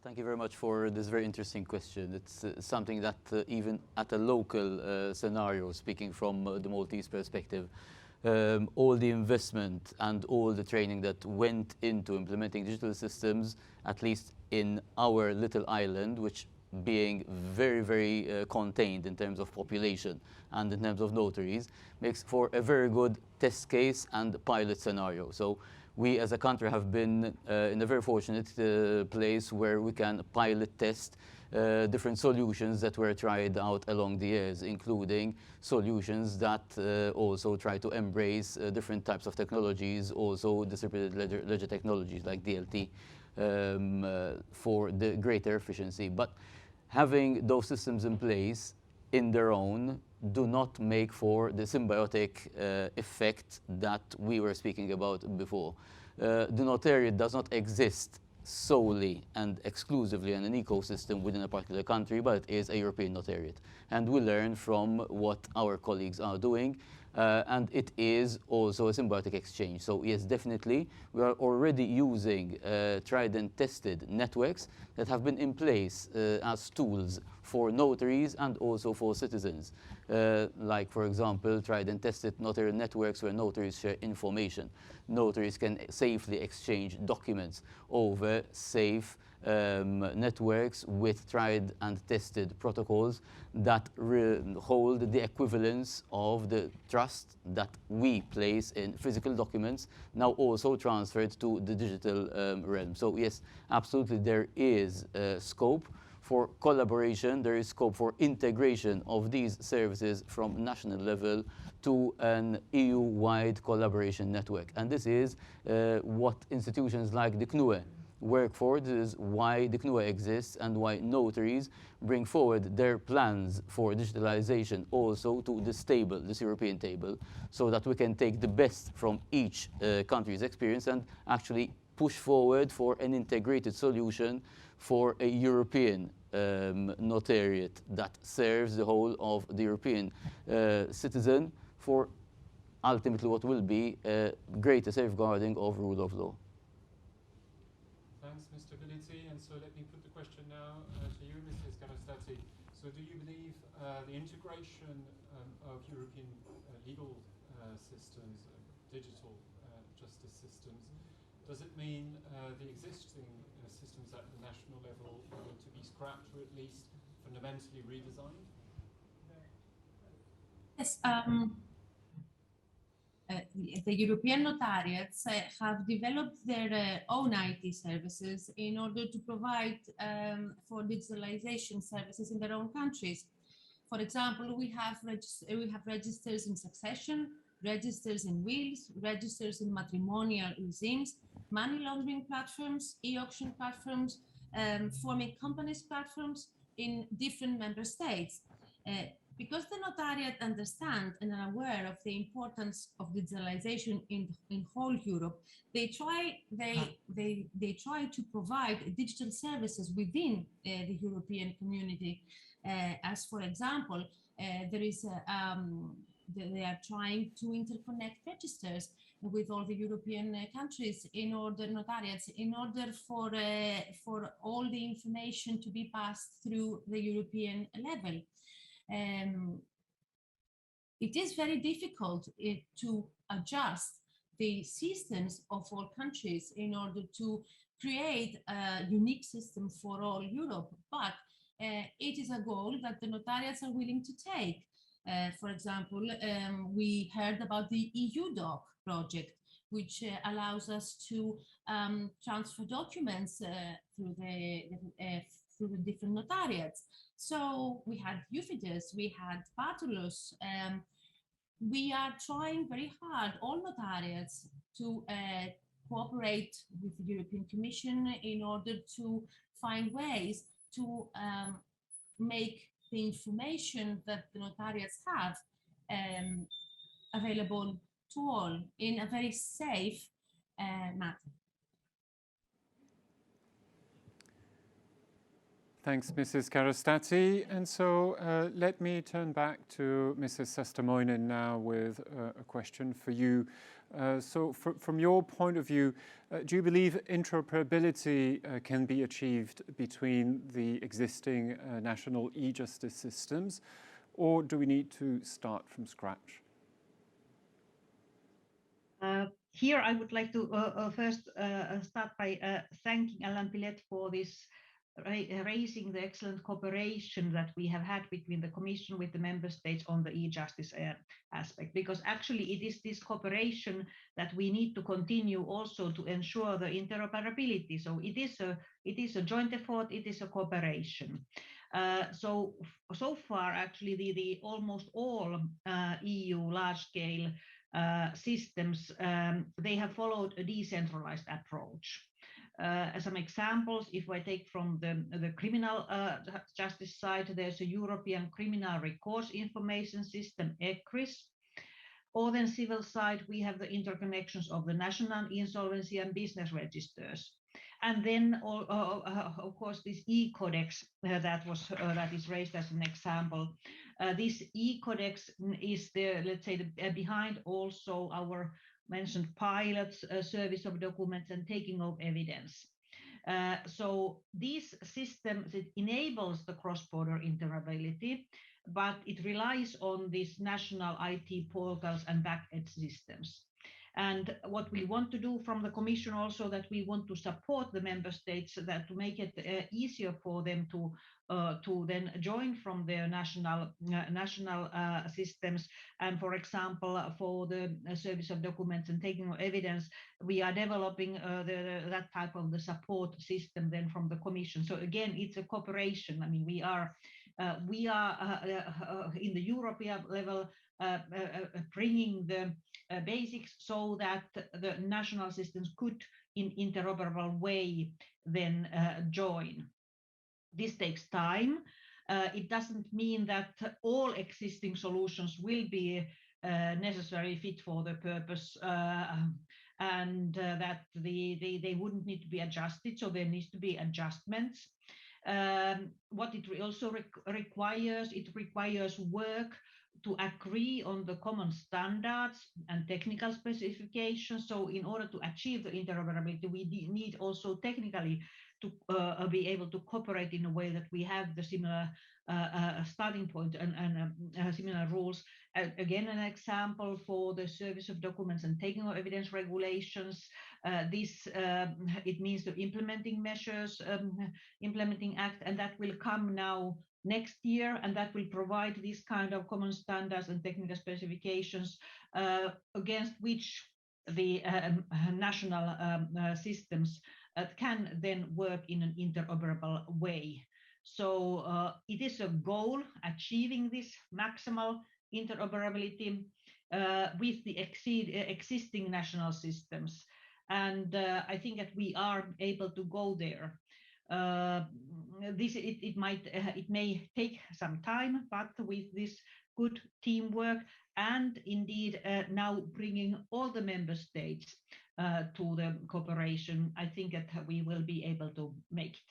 Thank you very much for this very interesting question. It's something that even at a local scenario, speaking from the Maltese perspective, all the investment and all the training that went into implementing digital systems, at least in our little island, which being very, very contained in terms of population and in terms of notaries, makes for a very good test case and pilot scenario. So we as a country have been in a very fortunate place where we can pilot test different solutions that were tried out along the years, including solutions that also try to embrace different types of technologies, also distributed ledger technologies like DLT, for the greater efficiency. But having those systems in place in their own do not make for the symbiotic effect that we were speaking about before. The notariate does not exist solely and exclusively in an ecosystem within a particular country, but it is a European notariate. And we learn from what our colleagues are doing, and it is also a symbiotic exchange. So yes, definitely, we are already using tried and tested networks that have been in place as tools for notaries and also for citizens. Like, for example, tried and tested notarial networks where notaries share information. Notaries can safely exchange documents over safe networks with tried and tested protocols that hold the equivalence of the trust that we place in physical documents, now also transferred to the digital realm. So yes, absolutely there is scope for collaboration, there is scope for integration of these services from national level to an EU-wide collaboration network. And this is what institutions like the CNUE work for. This is why the CNUE exists and why notaries bring forward their plans for digitalization also to this table, this European table, so that we can take the best from each country's experience and actually push forward for an integrated solution for a European notariate that serves the whole of the European citizen for ultimately what will be a greater safeguarding of rule of law. Thanks, Mr. BELLIZZI. And so let me put the question now to you, Mrs. KARASTATHI. So do you believe the integration of European legal systems, digital justice systems, does it mean the existing systems at the national level are going to be scrapped or at least fundamentally redesigned? Yes, the European notariates have developed their own IT services in order to provide for digitalization services in their own countries. For example, we have registers in succession, registers in wills, registers in matrimonial regimes, money laundering platforms, e-auction platforms, forming companies platforms in different member states. Because the notariat understand and are aware of the importance of digitalization in whole Europe, they try to provide digital services within the European community. As for example, they are trying to interconnect registers with all the European countries in order for all the information to be passed through the European level. It is very difficult to adjust the systems of all countries in order to create a unique system for all Europe, but it is a goal that the notariats are willing to take. For example, we heard about the EU doc project, which allows us to transfer documents through the different notariats. So we had Ejustice, we had Patulus. We are trying very hard, all notariats, to cooperate with the European Commission in order to find ways to make the information that the notariats have available to all in a very safe manner. Thanks, Mrs. KARASTATHI. And so let me turn back to Mrs. SAASTAMOINEN now with a question for you. So from your point of view, do you believe interoperability can be achieved between the existing national e-justice systems, or do we need to start from scratch? Here I would like to first start by thanking Alain for this raising the excellent cooperation that we have had between the Commission with the Member States on the e-justice aspect, because actually it is this cooperation that we need to continue also to ensure the interoperability. So it is a joint effort, it is a cooperation. So far actually the almost all EU large-scale systems, they have followed a decentralized approach. As some examples, if I take from the criminal justice side, there's a European Criminal Recourse Information System, ECRIS. Or then civil side, we have the interconnections of the national insolvency and business registers. And then, of course, this e-codex that is raised as an example. This e-codex is let's say, behind also our mentioned pilots, service of documents, and taking of evidence. So this system, it enables the cross-border interoperability, but it relies on these national IT portals and back-end systems. And what we want to do from the Commission also, that we want to support the member states that to make it easier for them to then join from their national systems. And for example, for the service of documents and taking of evidence, we are developing that type of the support system then from the Commission. So again, it's a cooperation. I mean, we are in the European level bringing the basics so that the national systems could in interoperable way then join. This takes time. It doesn't mean that all existing solutions will be necessarily fit for the purpose and that they wouldn't need to be adjusted, so there needs to be adjustments. What it also requires, it requires work to agree on the common standards and technical specifications. So in order to achieve the interoperability, we need also technically to be able to cooperate in a way that we have the similar starting point and similar rules. Again, an example for the service of documents and taking of evidence regulations. It means the implementing measures, implementing act, and that will come now next year, and that will provide this kind of common standards and technical specifications against which the national systems can then work in an interoperable way. So it is a goal, achieving this maximal interoperability with the existing national systems. And I think that we are able to go there. It may take some time, but with this good teamwork and indeed now bringing all the member states to the cooperation, I think that we will be able to make it.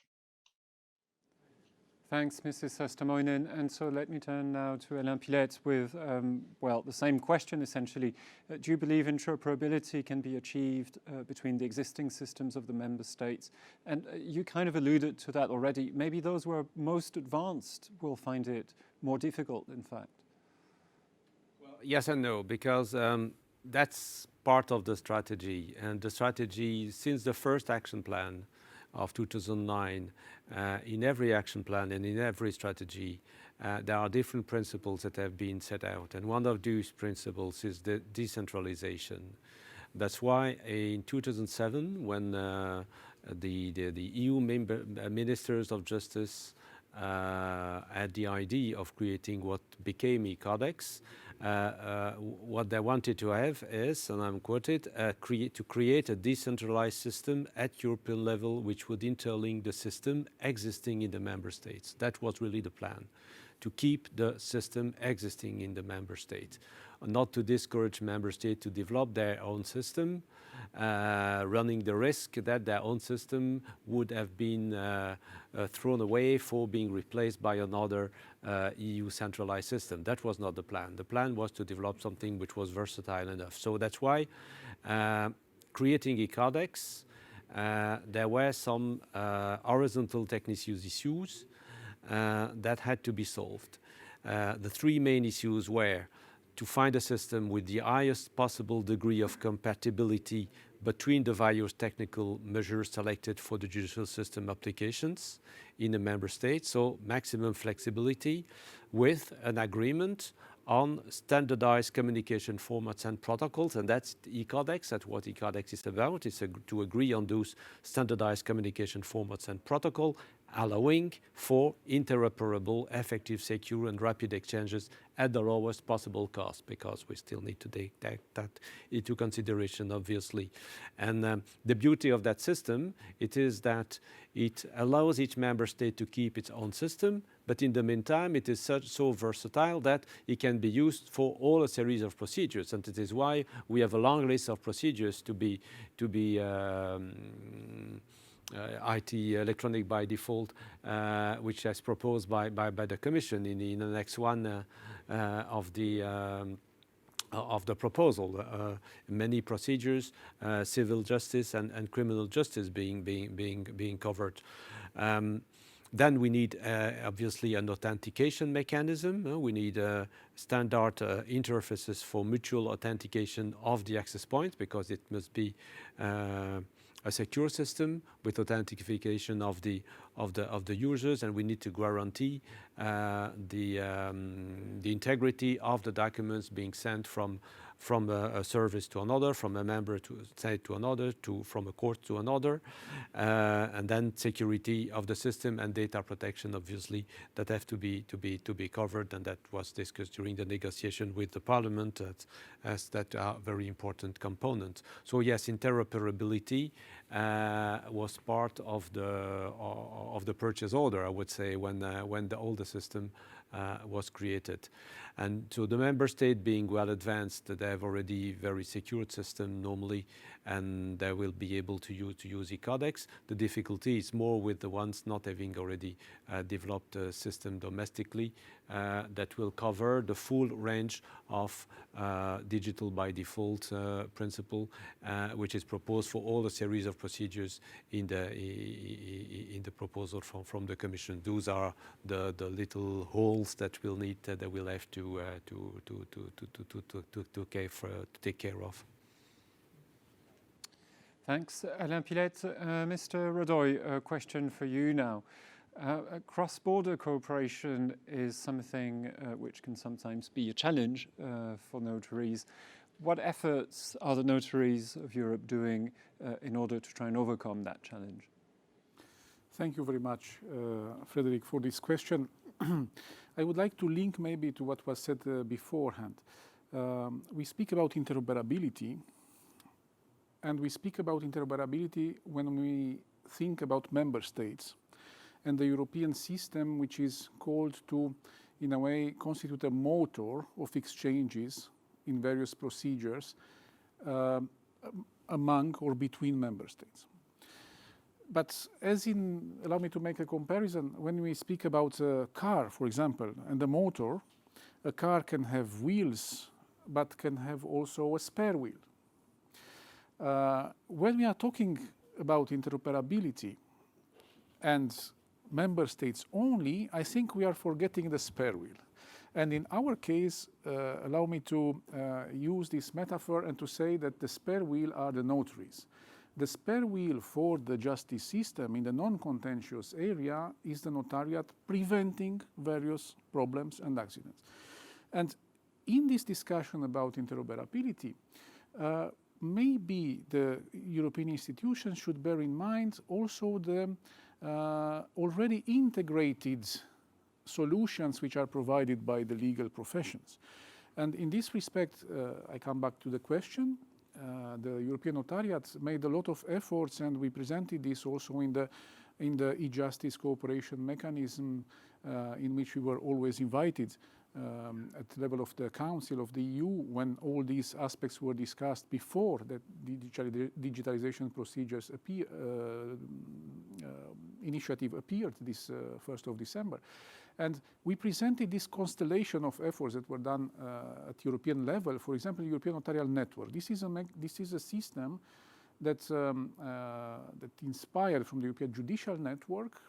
Thanks, Mrs. SAASTAMOINEN. And so let me turn now to Alain PILETTE with, well, the same question essentially. Do you believe interoperability can be achieved between the existing systems of the member states? And you kind of alluded to that already. Maybe those who are most advanced will find it more difficult, in fact. Well, yes and no, because that's part of the strategy. And the strategy, since the first action plan of 2009, in every action plan and in every strategy, there are different principles that have been set out. And one of those principles is the decentralization. That's why in 2007, when the EU ministers of justice had the idea of creating what became e-Codex, what they wanted to have is, and I'm quoted, to create a decentralized system at European level which would interlink the system existing in the member states. That was really the plan, to keep the system existing in the member states, not to discourage member states to develop their own system, running the risk that their own system would have been thrown away for being replaced by another EU centralized system. That was not the plan. The plan was to develop something which was versatile enough. So that's why creating e-Codex, there were some horizontal technical issues that had to be solved. The three main issues were to find a system with the highest possible degree of compatibility between the various technical measures selected for the judicial system applications in the member states, so maximum flexibility with an agreement on standardized communication formats and protocols, and that's e-Codex. That's what e-Codex is about, is to agree on those standardized communication formats and protocol, allowing for interoperable, effective, secure, and rapid exchanges at the lowest possible cost, because we still need to take that into consideration, obviously. And the beauty of that system, it is that it allows each member state to keep its own system, but in the meantime, it is so versatile that it can be used for all a series of procedures, and it is why we have a long list of procedures to be IT electronic by default, which is proposed by the Commission in the next one of the proposal. Many procedures, civil justice and criminal justice being covered. Then we need obviously an authentication mechanism. We need standard interfaces for mutual authentication of the access points, because it must be a secure system with authentication of the users, and we need to guarantee the integrity of the documents being sent from a service to another, from a member to state to another, from a court to another, and then security of the system and data protection, obviously, that have to be covered, and that was discussed during the negotiation with the Parliament as that are very important components. So yes, interoperability was part of the purchase order, I would say, when the older system was created. And so the member state being well advanced, they have already very secured system normally, and they will be able to use e-codex. The difficulty is more with the ones not having already developed a system domestically that will cover the full range of digital by default principle, which is proposed for all the series of procedures in the proposal from the Commission. Those are the little holes that we'll need, that we'll have to take care of. Thanks, Alain Pilette. Mr. RADOI, a question for you now. Cross-border cooperation is something which can sometimes be a challenge for notaries. What efforts are the notaries of Europe doing in order to try and overcome that challenge? Thank you very much, Frédéric, for this question. I would like to link maybe to what was said beforehand. We speak about interoperability, and we speak about interoperability when we think about member states and the European system, which is called to, in a way, constitute a motor of exchanges in various procedures among or between member states. But allow me to make a comparison, when we speak about a car, for example, and the motor, a car can have wheels, but can have also a spare wheel. When we are talking about interoperability and member states only, I think we are forgetting the spare wheel. And in our case, allow me to use this metaphor and to say that the spare wheel are the notaries. The spare wheel for the justice system in the non-contentious area is the Notariat, preventing various problems and accidents. And in this discussion about interoperability, maybe the European institutions should bear in mind also the already integrated solutions which are provided by the legal professions. And in this respect, I come back to the question. The European Notariat made a lot of efforts, and we presented this also in the Ejustice cooperation mechanism, in which we were always invited at the level of the Council of the EU, when all these aspects were discussed before the digitalization procedures initiative appeared this 1st of December. And we presented this constellation of efforts that were done at European level. For example, the European Notarial Network. This is a system that inspired from the European Judicial Network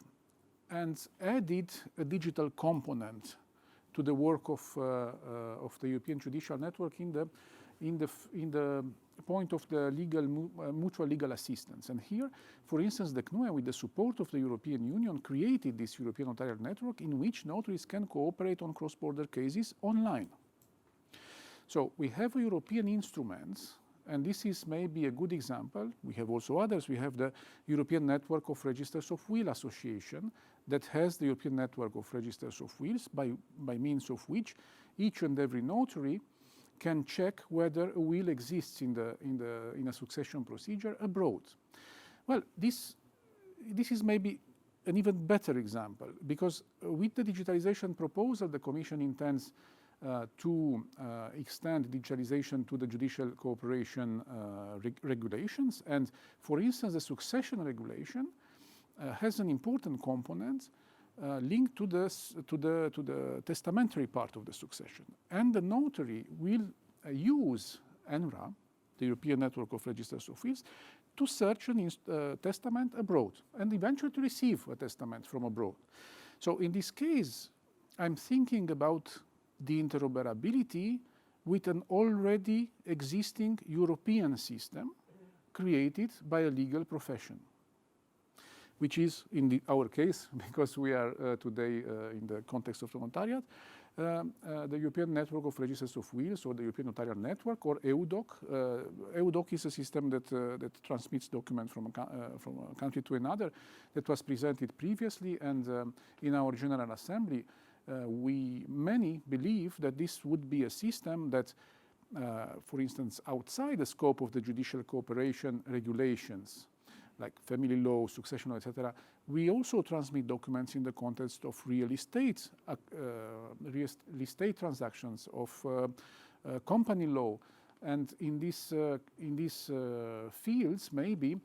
and added a digital component to the work of the European Judicial Network in the point of the mutual legal assistance. And here, for instance, the CNUE, with the support of the European Union, created this European Notarial Network in which notaries can cooperate on cross-border cases online. So we have a European instrument, and this is maybe a good example. We have also others. We have the European Network of Registers of Will Association that has the European Network of Registers of Wills, by means of which each and every notary can check whether a will exists in a succession procedure abroad. Well, this is maybe an even better example, because with the digitalization proposal, the Commission intends to extend digitalization to the judicial cooperation regulations. And for instance, the succession regulation has an important component linked to the testamentary part of the succession. And the notary will use ENRA, the European Network of Registers of Wills, to search a testament abroad and eventually to receive a testament from abroad. So in this case, I'm thinking about the interoperability with an already existing European system created by a legal profession, which is in our case, because we are today in the context of the Notariat, the European Network of Registers of Wills, or the European Notarial Network, or EUDOC. EUDOC is a system that transmits documents from a country to another, that was presented previously, and in our General Assembly, many believe that this would be a system that, for instance, outside the scope of the judicial cooperation regulations, like family law, succession law, etc., we also transmit documents in the context of real estate transactions, of company law, and in these fields, maybe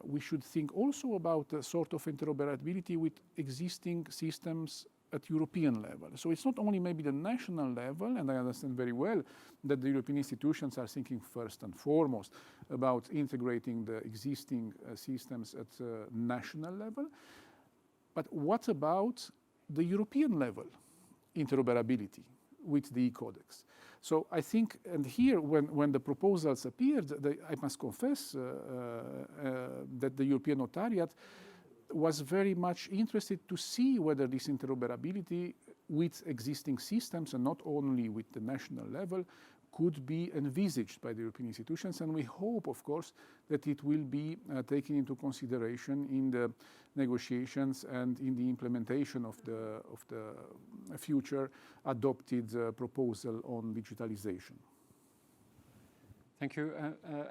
we should think also about a sort of interoperability with existing systems at European level. So it's not only maybe the national level, and I understand very well that the European institutions are thinking first and foremost about integrating the existing systems at national level, but what about the European level interoperability with the e-codex? So I think, and here when the proposals appeared, I must confess that the European Notariat was very much interested to see whether this interoperability with existing systems, and not only with the national level, could be envisaged by the European institutions. And we hope, of course, that it will be taken into consideration in the negotiations and in the implementation of the future adopted proposal on digitalization. Thank you.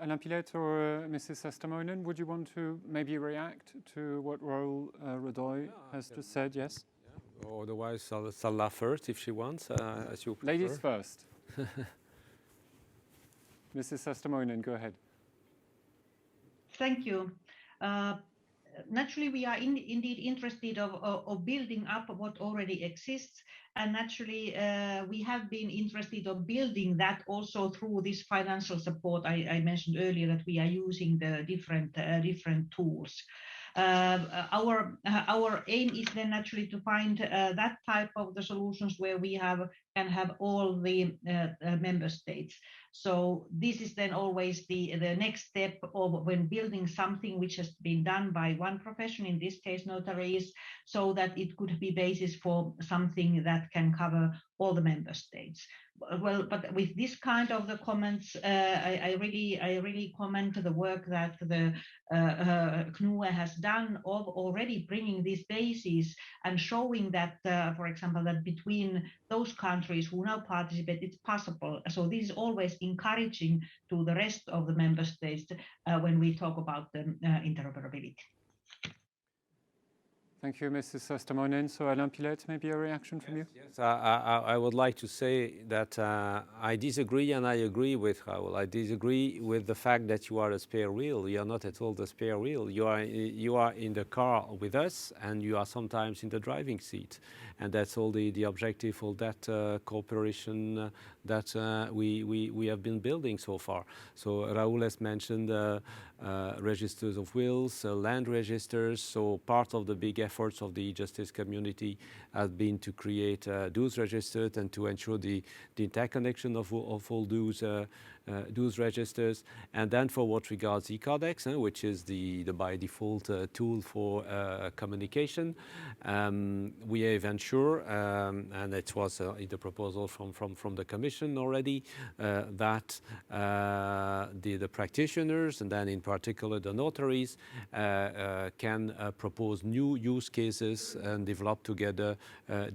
Alain Pilette or Mrs. SAASTAMOINEN, would you want to maybe react to what Raul RADOI has just said? Yes? Yeah. Or otherwise, Salla first, if she wants, as you prefer. Ladies first. Mrs. SAASTAMOINEN, go ahead. Thank you. Naturally, we are indeed interested of building up what already exists, and naturally we have been interested of building that also through this financial support I mentioned earlier, that we are using the different tools. Our aim is then naturally to find that type of the solutions where we can have all the member states. So this is then always the next step of when building something which has been done by one profession, in this case notaries, so that it could be basis for something that can cover all the member states. Well, but with this kind of the comments, I really comment the work that the CNUE has done of already bringing this basis and showing that, for example, that between those countries who now participate, it's possible. So this is always encouraging to the rest of the member states when we talk about the interoperability. Thank you, Mrs. SAASTAMOINEN. So Alain Pilette, maybe a reaction from you? Yes, I would like to say that I disagree and I agree with Raul. I disagree with the fact that you are a spare wheel. You are not at all the spare wheel. You are in the car with us, and you are sometimes in the driving seat. And that's all the objective of that cooperation that we have been building so far. So Raul has mentioned registers of wills, land registers. So part of the big efforts of the justice community has been to create those registers and to ensure the interconnection of all those registers. And then for what regards e-codex, which is the by default tool for communication, we have ensured, and it was in the proposal from the Commission already, that the practitioners, and then in particular the notaries, can propose new use cases and develop together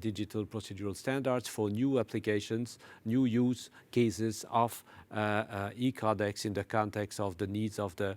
digital procedural standards for new applications, new use cases of e-codex in the context of the needs of the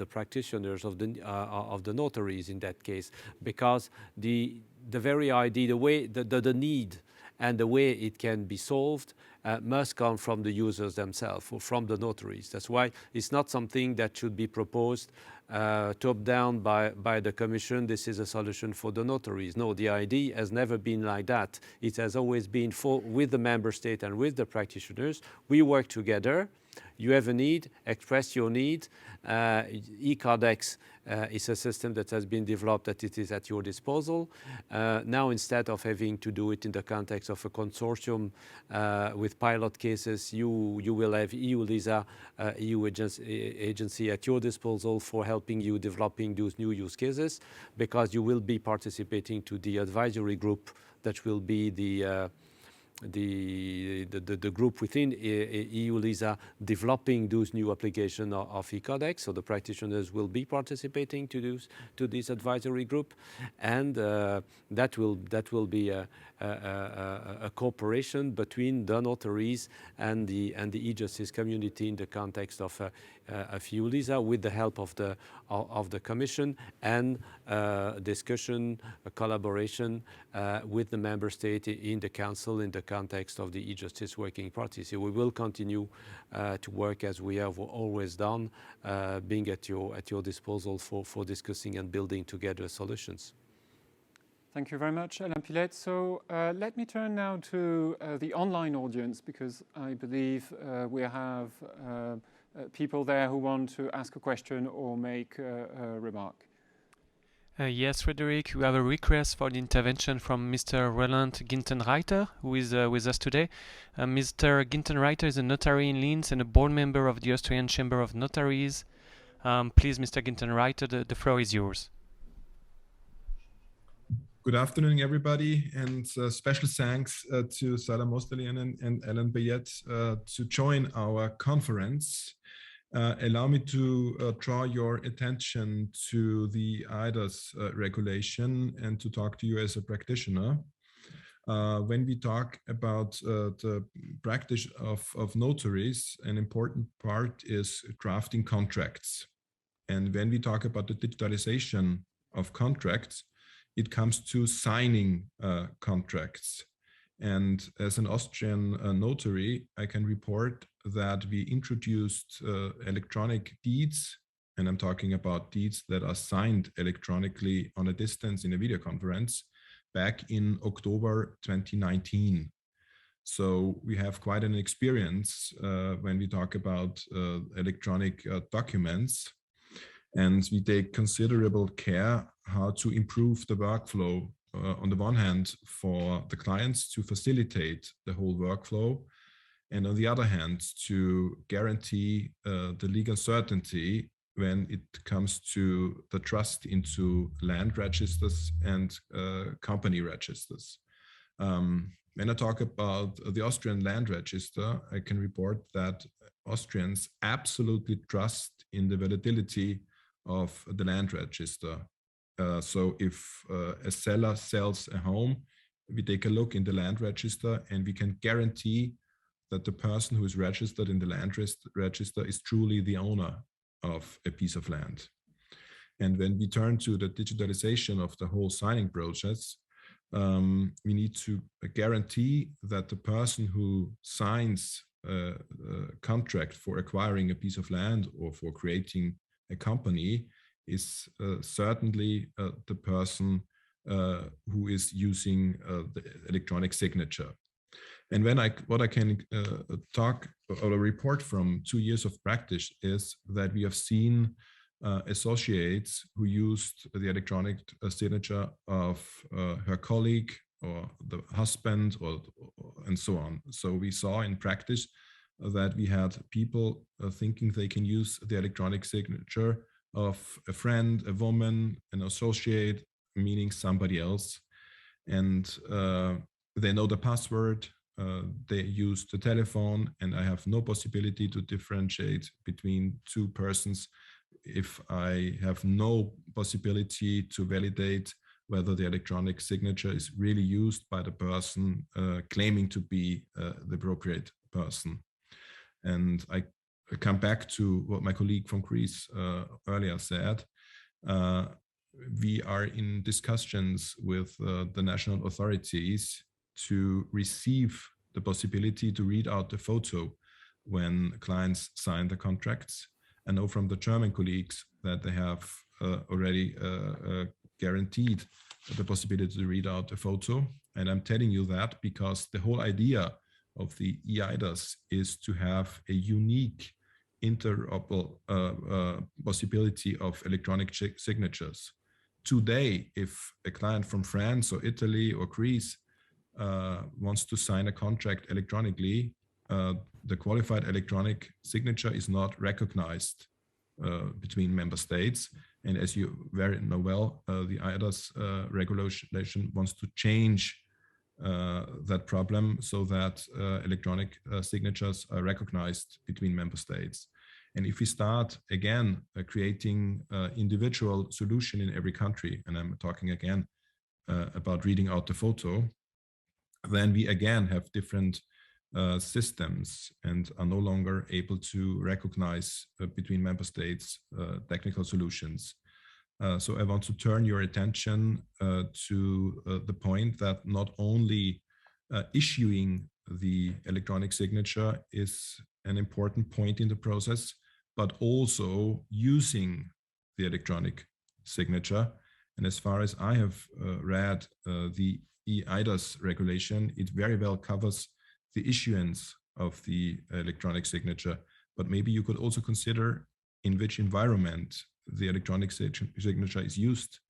practitioners, of the notaries in that case, because the very idea, the need and the way it can be solved must come from the users themselves, or from the notaries. That's why it's not something that should be proposed top down by the Commission, this is a solution for the notaries. No, the idea has never been like that. It has always been with the member state and with the practitioners. We work together. You have a need, express your need. e-Codex is a system that has been developed that it is at your disposal. Now, instead of having to do it in the context of a consortium with pilot cases, you will have EULISA, EU agency at your disposal for helping you developing those new use cases, because you will be participating to the advisory group that will be the group within EULISA developing those new applications of e-Codex. So the practitioners will be participating to this advisory group, and that will be a cooperation between the notaries and the e-justice community in the context of EULISA, with the help of the Commission, and discussion, collaboration with the member state in the Council in the context of the e-justice working party. So we will continue to work as we have always done, being at your disposal for discussing and building together solutions. Thank you very much, Alain Pilette. So let me turn now to the online audience, because I believe we have people there who want to ask a question or make a remark. Yes, Frédéric, we have a request for the intervention from Mr. Roland Gintenreiter, who is with us today. Mr. Gintenreiter is a notary in Linz and a board member of the Austrian Chamber of Notaries. Please, Mr. Gintenreiter, the floor is yours. Good afternoon, everybody, and special thanks to Salla SAASTAMOINEN and Alain Pilette to join our conference. Allow me to draw your attention to the eIDAS regulation and to talk to you as a practitioner. When we talk about the practice of notaries, an important part is drafting contracts. And when we talk about the digitalization of contracts, it comes to signing contracts. And as an Austrian notary, I can report that we introduced electronic deeds, and I'm talking about deeds that are signed electronically on a distance in a video conference, back in October 2019. So we have quite an experience when we talk about electronic documents, and we take considerable care how to improve the workflow on the one hand for the clients to facilitate the whole workflow, and on the other hand to guarantee the legal certainty when it comes to the trust into land registers and company registers. When I talk about the Austrian land register, I can report that Austrians absolutely trust in the validity of the land register. So if a seller sells a home, we take a look in the land register and we can guarantee that the person who is registered in the land register is truly the owner of a piece of land. And when we turn to the digitalization of the whole signing process, we need to guarantee that the person who signs a contract for acquiring a piece of land or for creating a company is certainly the person who is using the electronic signature. And what I can talk or report from 2 years of practice is that we have seen associates who used the electronic signature of her colleague or the husband and so on. So we saw in practice that we had people thinking they can use the electronic signature of a friend, a woman, an associate, meaning somebody else. And they know the password, they use the telephone, and I have no possibility to differentiate between two persons if I have no possibility to validate whether the electronic signature is really used by the person claiming to be the appropriate person. And I come back to what my colleague from Greece earlier said. We are in discussions with the national authorities to receive the possibility to read out the photo when clients sign the contracts. I know from the German colleagues that they have already guaranteed the possibility to read out a photo. And I'm telling you that because the whole idea of the eIDAS is to have a unique interoperable possibility of electronic signatures. Today, if a client from France or Italy or Greece wants to sign a contract electronically, the qualified electronic signature is not recognized between member states. And as you very know well, the eIDAS regulation wants to change that problem so that electronic signatures are recognized between member states. And if we start again creating individual solution in every country, and I'm talking again about reading out the photo, then we again have different systems and are no longer able to recognize between member states technical solutions. So I want to turn your attention to the point that not only issuing the electronic signature is an important point in the process, but also using the electronic signature. And as far as I have read the eIDAS regulation, it very well covers the issuance of the electronic signature, but maybe you could also consider in which environment the electronic signature is used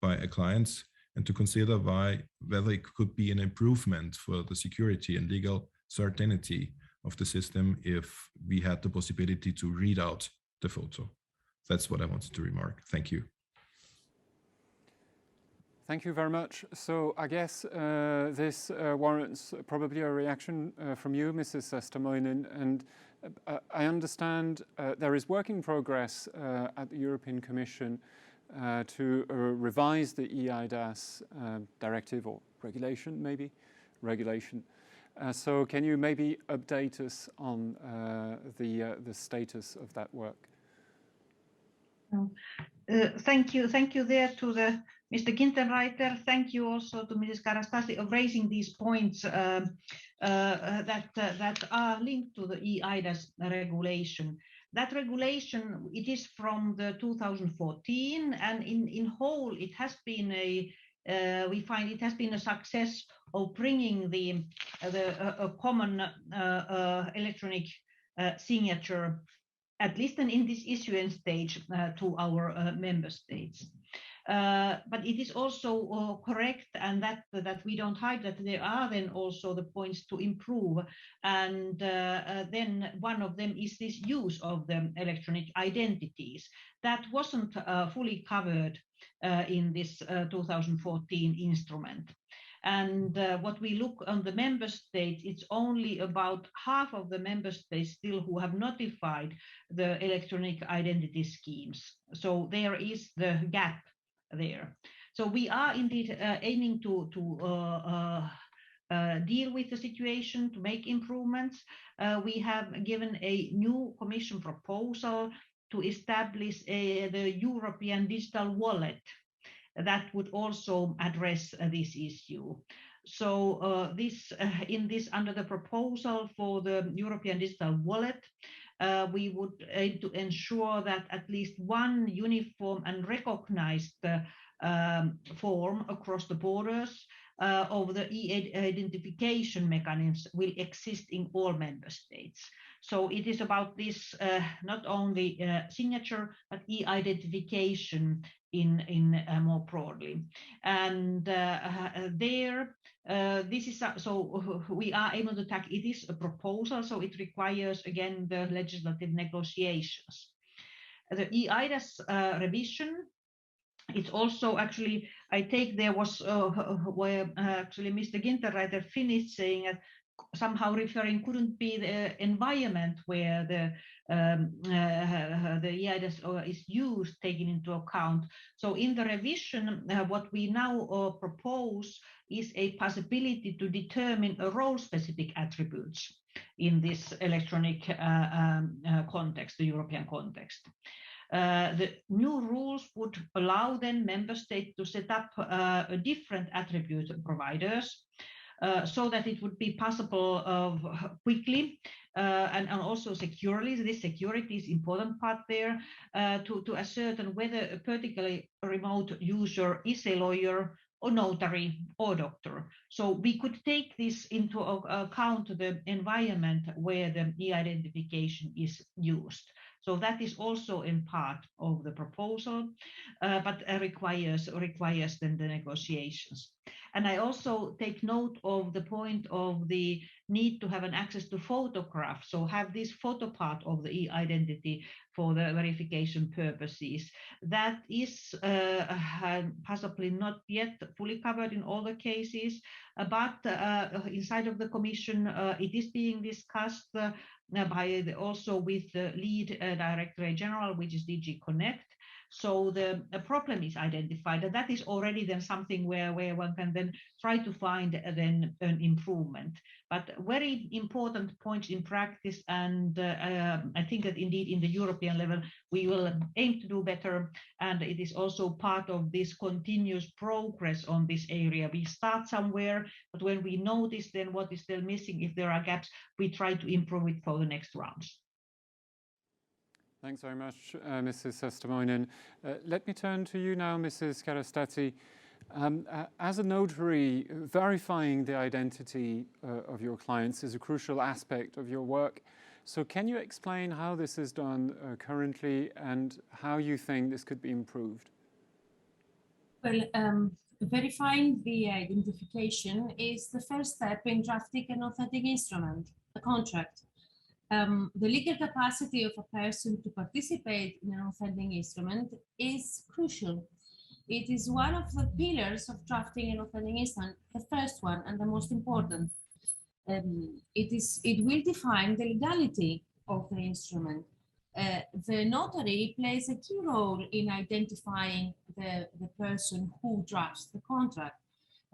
by a client, and to consider whether it could be an improvement for the security and legal certainty of the system if we had the possibility to read out the photo. That's what I wanted to remark. Thank you. Thank you very much. So I guess this warrants probably a reaction from you, Mrs. SAASTAMOINEN. And I understand there is work in progress at the European Commission to revise the eIDAS directive or regulation, maybe, regulation. So can you maybe update us on the status of that work? Thank you there to the Mr. Gintenreiter. Thank you also to Mrs. KARASTATHI of raising these points that are linked to the eIDAS regulation. That regulation, it is from the 2014, and in whole, it has been we find it has been a success of bringing a common electronic signature, at least in this issuance stage, to our member states. But it is also correct, and that we don't hide that there are then also the points to improve, and then one of them is this use of the electronic identities that wasn't fully covered in this 2014 instrument. And what we look on the member states, it's only about half of the member states still who have notified the electronic identity schemes. So there is the gap there. So we are indeed aiming to deal with the situation, to make improvements. We have given a new Commission proposal to establish the European digital wallet that would also address this issue. So under the proposal for the European digital wallet, we would aim to ensure that at least one uniform and recognized form across the borders of the e-identification mechanisms will exist in all member states. So it is about this not only signature, but e-identification in more broadly. And this is so we are able to tackle. It is a proposal, so it requires again the legislative negotiations. The eIDAS revision. It's also actually, I take there was where actually Mr. Gintenreiter finished saying that somehow referring couldn't be the environment where the eIDAS is used, taken into account. So in the revision, what we now propose is a possibility to determine role-specific attributes in this electronic context, the European context. The new rules would allow then member states to set up different attribute providers. so that it would be possible of quickly and also securely. This security is important part there to ascertain whether a particularly remote user is a lawyer or notary or doctor. So we could take this into account the environment where the e-identification is used. So that is also in part of the proposal, but requires then the negotiations. And I also take note of the point of the need to have an access to photograph. So have this photo part of the e-identity for the verification purposes. That is possibly not yet fully covered in all the cases, but inside of the Commission, it is being discussed also with the lead Directorate General, which is DG Connect. So the problem is identified, and that is already then something where one can then try to find then an improvement. But very important points in practice, and I think that indeed in the European level we will aim to do better, and it is also part of this continuous progress on this area. We start somewhere, but when we notice then what is still missing, if there are gaps, we try to improve it for the next rounds. Thanks very much, Mrs. SAASTAMOINEN. Let me turn to you now, Mrs. KARASTATHI. As a notary, verifying the identity of your clients is a crucial aspect of your work. So can you explain how this is done currently and how you think this could be improved? Well, verifying the identification is the first step in drafting an authentic instrument, a contract. The legal capacity of a person to participate in an authentic instrument is crucial. It is one of the pillars of drafting an authentic instrument, the first one and the most important. It will define the legality of the instrument. The notary plays a key role in identifying the person who drafts the contract.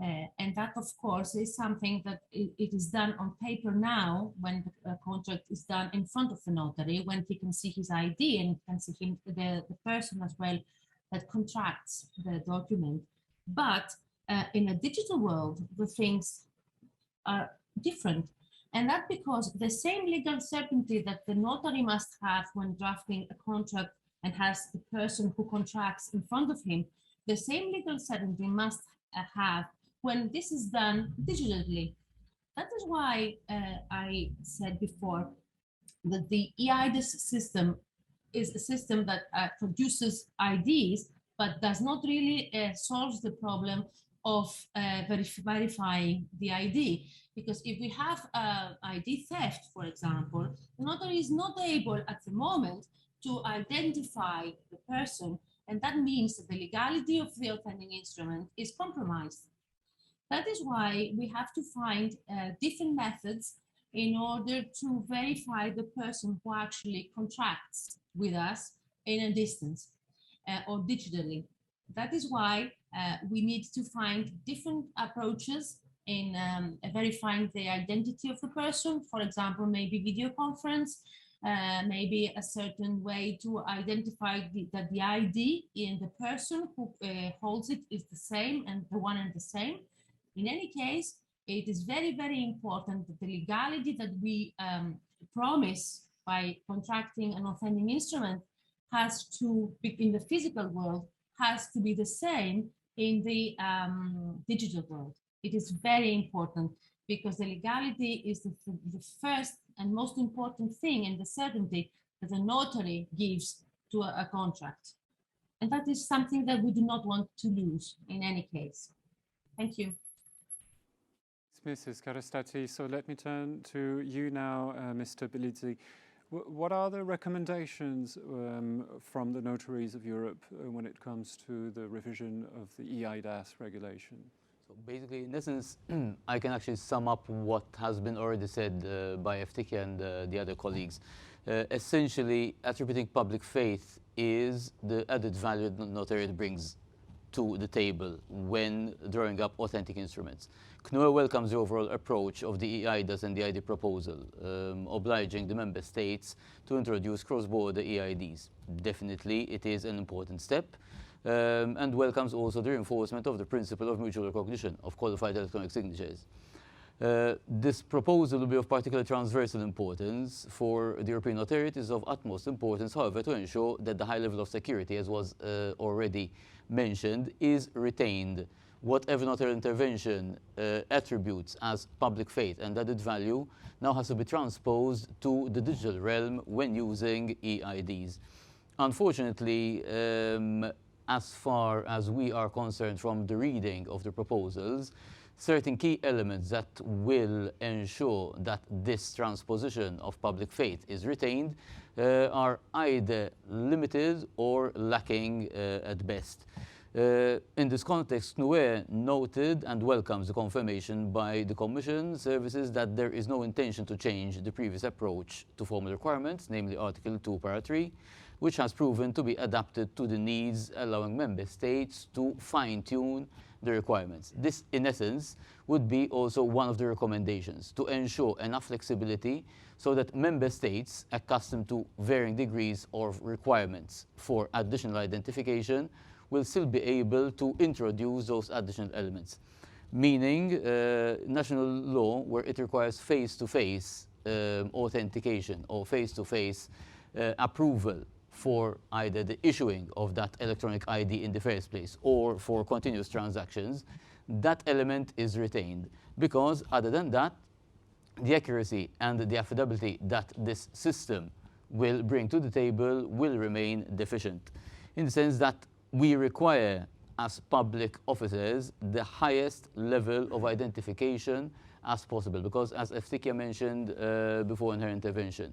And that, of course, is something that it is done on paper now when the contract is done in front of the notary, when he can see his ID and can see the person as well that contracts the document. But in a digital world, the things are different. And that's because the same legal certainty that the notary must have when drafting a contract and has the person who contracts in front of him, the same legal certainty must have when this is done digitally. That is why I said before that the eIDAS system is a system that produces IDs, but does not really solve the problem of verifying the ID. Because if we have ID theft, for example, the notary is not able at the moment to identify the person, and that means that the legality of the authentic instrument is compromised. That is why we have to find different methods in order to verify the person who actually contracts with us in a distance or digitally. That is why we need to find different approaches in verifying the identity of the person. For example, maybe video conference, maybe a certain way to identify that the ID in the person who holds it is the same and the one and the same. In any case, it is very, very important that the legality that we promise by contracting an authentic instrument has to be in the physical world, has to be the same in the digital world. It is very important because the legality is the first and most important thing and the certainty that the notary gives to a contract. And that is something that we do not want to lose in any case. Thank you. Mrs. KARASTATHI, so let me turn to you now, Mr. BELLIZZI. What are the recommendations from the notaries of Europe when it comes to the revision of the eIDAS regulation? So basically, in essence, I can actually sum up what has been already said by Eftychia and the other colleagues. Essentially, attributing public faith is the added value that Notarial brings to the table when drawing up authentic instruments. CNUE welcomes the overall approach of the eIDAS and the ID proposal, obliging the member states to introduce cross-border eIDs. Definitely, it is an important step, and welcomes also the reinforcement of the principle of mutual recognition of qualified electronic signatures. This proposal will be of particular transversal importance for the European Notariate. It is of utmost importance, however, to ensure that the high level of security, as was already mentioned, is retained. Whatever notarial intervention attributes as public faith and added value now has to be transposed to the digital realm when using EIDs. Unfortunately, as far as we are concerned from the reading of the proposals, certain key elements that will ensure that this transposition of public faith is retained are either limited or lacking at best. In this context, CNUE noted and welcomes the confirmation by the Commission services that there is no intention to change the previous approach to formal requirements, namely Article 2, Para 3, which has proven to be adapted to the needs, allowing member states to fine-tune the requirements. This, in essence, would be also one of the recommendations, to ensure enough flexibility so that member states accustomed to varying degrees of requirements for additional identification will still be able to introduce those additional elements. Meaning, national law, where it requires face-to-face authentication or face-to-face approval for either the issuing of that electronic ID in the first place or for continuous transactions, that element is retained. Because other than that, the accuracy and the affordability that this system will bring to the table will remain deficient, in the sense that we require, as public officers, the highest level of identification as possible. Because as Eftychia mentioned before in her intervention,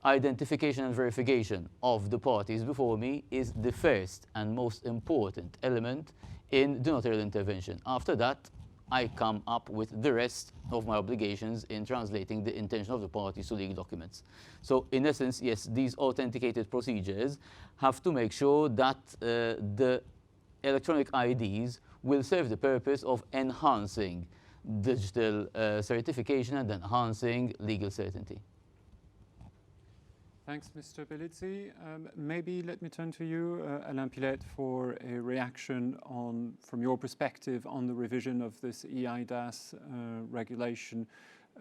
identification and verification of the parties before me is the first and most important element in the notarial intervention. After that, I come up with the rest of my obligations in translating the intention of the parties to legal documents. So in essence, yes, these authenticated procedures have to make sure that the electronic IDs will serve the purpose of enhancing digital certification and enhancing legal certainty. Thanks, Mr. Bellizzi. Maybe let me turn to you, Alain Pilette, for a reaction on, from your perspective, on the revision of this EIDAS regulation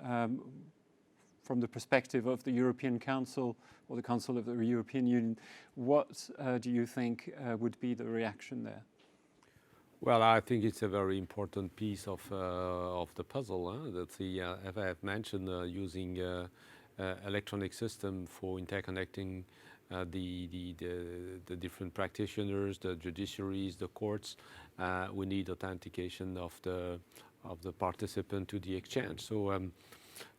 from the perspective of the European Council or the Council of the European Union. What do you think would be the reaction there? Well, I think it's a very important piece of the puzzle. That's the, as I have mentioned, using electronic system for interconnecting the different practitioners, the judiciaries, the courts. We need authentication of the participant to the exchange. So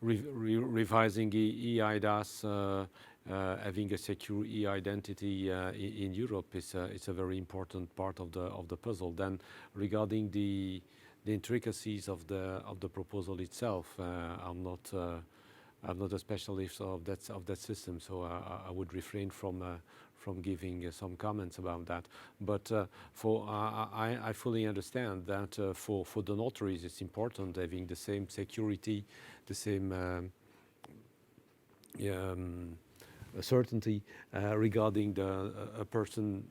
revising EIDAS, having a secure e-identity in Europe is a very important part of the puzzle. Then regarding the intricacies of the proposal itself, I'm not a specialist of that system, so I would refrain from giving some comments about that. But I fully understand that for the notaries, it's important having the same security, the same certainty regarding a person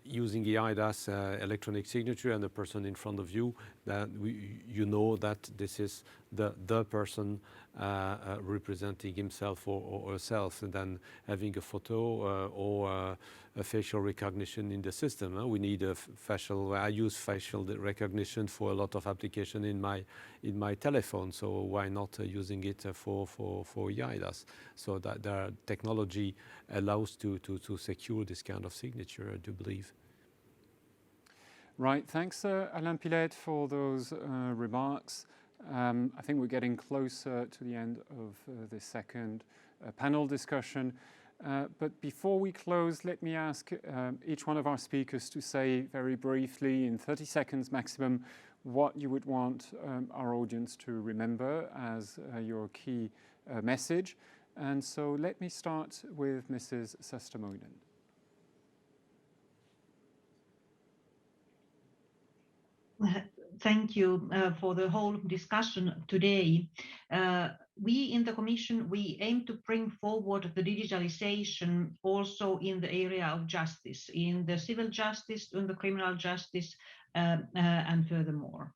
using the EIDAS electronic signature and the person in front of you, that you know that this is the person representing himself or herself, and then having a photo or a facial recognition in the system. We need a facial. I use facial recognition for a lot of application in my telephone. So why not using it for EIDAS? So that the technology allows to secure this kind of signature, I do believe. Right, thanks Alain Pilette for those remarks. I think we're getting closer to the end of this second panel discussion. But before we close, let me ask each one of our speakers to say very briefly, in 30 seconds maximum, what you would want our audience to remember as your key message. And so let me start with Mrs. SAASTAMOINEN. Thank you for the whole discussion today. we in the Commission, we aim to bring forward the digitalization also in the area of justice, in the civil justice, in the criminal justice, and furthermore.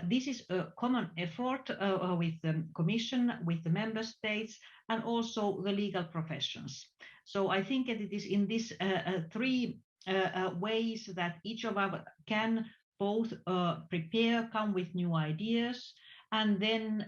This is a common effort with the Commission, with the Member States, and also the legal professions. So I think that it is in these three ways that each of us can both prepare, come with new ideas, and then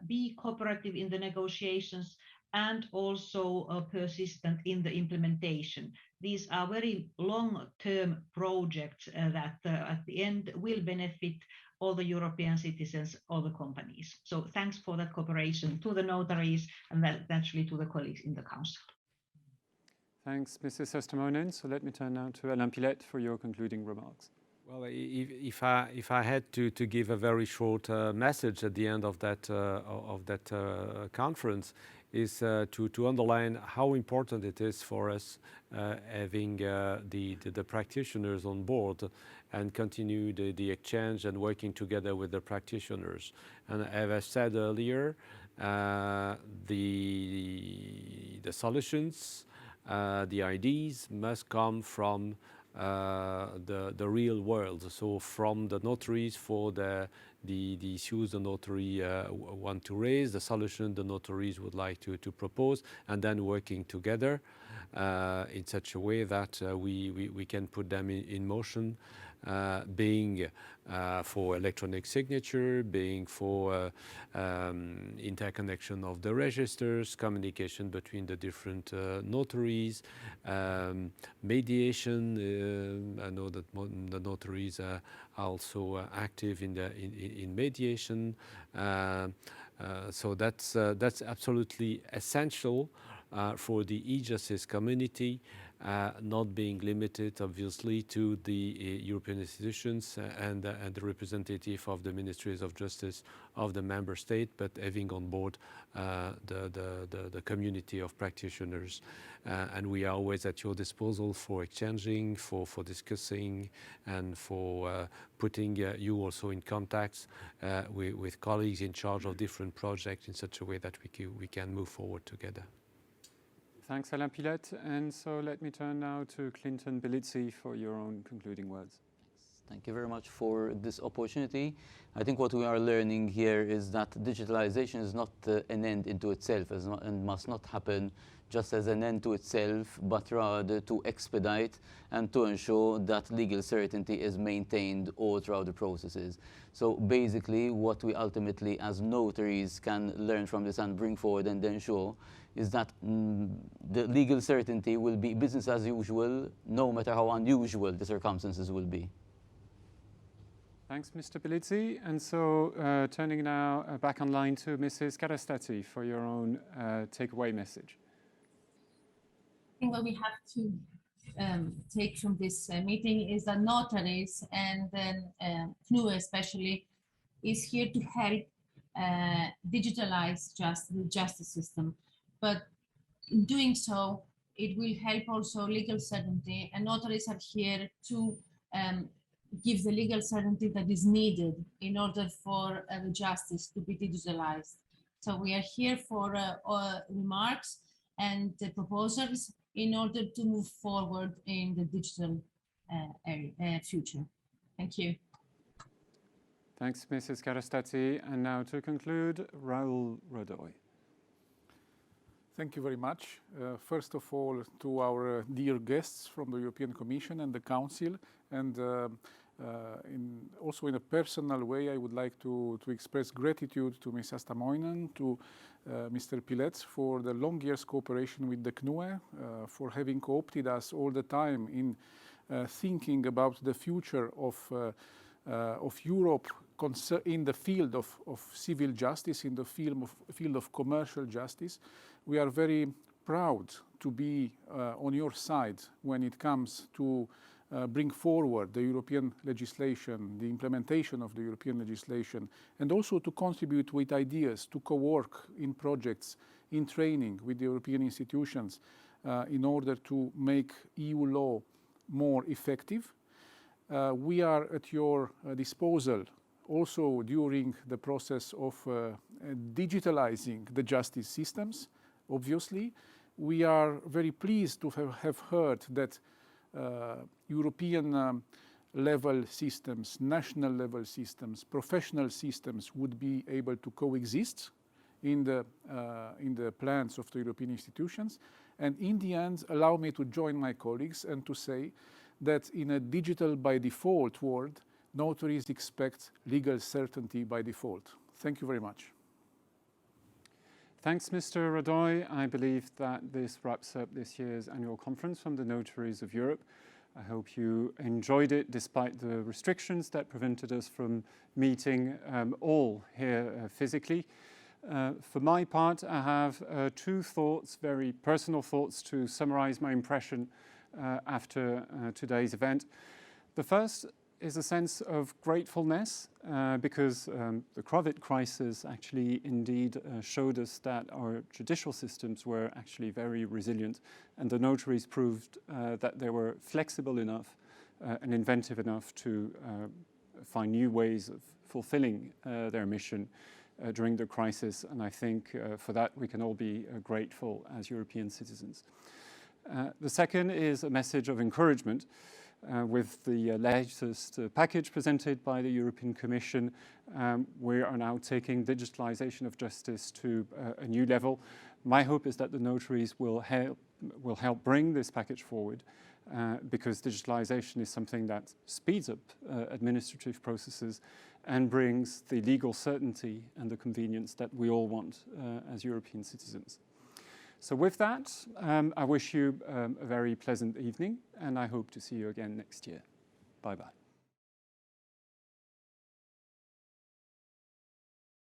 be cooperative in the negotiations and also persistent in the implementation. These are very long-term projects that at the end will benefit all the European citizens, all the companies. So thanks for that cooperation to the notaries and naturally to the colleagues in the Council. Thanks, Mrs. SAASTAMOINEN. So let me turn now to Alain PILETTE for your concluding remarks. Well, if I had to give a very short message at the end of that conference, is to underline how important it is for us having the practitioners on board and continue the exchange and working together with the practitioners. And as I said earlier, the solutions, the ideas must come from the real world, so from the notaries for the issues the notary want to raise, the solution the notaries would like to propose, and then working together in such a way that we can put them in motion, being for electronic signature, being for interconnection of the registers, communication between the different notaries, mediation. I know that the notaries are also active in mediation. So that's absolutely essential for the e-justice community. Not being limited, obviously, to the European institutions and the representative of the Ministries of Justice of the member state, but having on board the community of practitioners. And we are always at your disposal for exchanging, for discussing, and for putting you also in contacts with colleagues in charge of different projects in such a way that we can move forward together. Thanks, Alain PILETTE. And so let me turn now to Clinton BELLIZZI for your own concluding words. Thank you very much for this opportunity. I think what we are learning here is that digitalization is not an end into itself and must not happen just as an end to itself, but rather to expedite and to ensure that legal certainty is maintained all throughout the processes. So basically, what we ultimately as notaries can learn from this and bring forward and ensure is that the legal certainty will be business as usual, no matter how unusual the circumstances will be. Thanks, Mr. BELLIZZI. And so turning now back online to Mrs. KARASTATHI for your own takeaway message. I think what we have to take from this meeting is that notaries and then CNUE especially is here to help digitalize the justice system. But in doing so, it will help also legal certainty, and notaries are here to give the legal certainty that is needed in order for the justice to be digitalized. So we are here for remarks and proposals in order to move forward in the digital future. Thank you. Thanks, Mrs. KARASTATHI. And now to conclude, Raul RADOI. Thank you very much. First of all, to our dear guests from the European Commission and the Council, and also in a personal way, I would like to express gratitude to Ms. SAASTAMOINEN, to Mr. PILETTE for the long years cooperation with the CNUE, for having co-opted us all the time in thinking about the future of Europe in the field of civil justice, in the field of commercial justice. We are very proud to be on your side when it comes to bring forward the European legislation, the implementation of the European legislation, and also to contribute with ideas, to co-work in projects, in training with the European institutions in order to make EU law more effective. We are at your disposal also during the process of digitalizing the justice systems. Obviously, we are very pleased to have heard that European level systems, national level systems, professional systems would be able to coexist in the plans of the European institutions. And in the end, allow me to join my colleagues and to say that in a digital by default world, notaries expect legal certainty by default. Thank you very much. Thanks, Mr. RADOI. I believe that this wraps up this year's annual conference from the Notaries of Europe. I hope you enjoyed it despite the restrictions that prevented us from meeting all here physically. For my part, I have two thoughts, very personal thoughts, to summarize my impression after today's event. The first is a sense of gratefulness because the COVID crisis actually indeed showed us that our judicial systems were actually very resilient, and the notaries proved that they were flexible enough and inventive enough to find new ways of fulfilling their mission during the crisis, and I think for that we can all be grateful as European citizens. The second is a message of encouragement. With the latest package presented by the European Commission, we are now taking digitalization of justice to a new level. My hope is that the notaries will help bring this package forward because digitalization is something that speeds up administrative processes and brings the legal certainty and the convenience that we all want as European citizens. So with that, I wish you a very pleasant evening, and I hope to see you again next year. Bye-bye.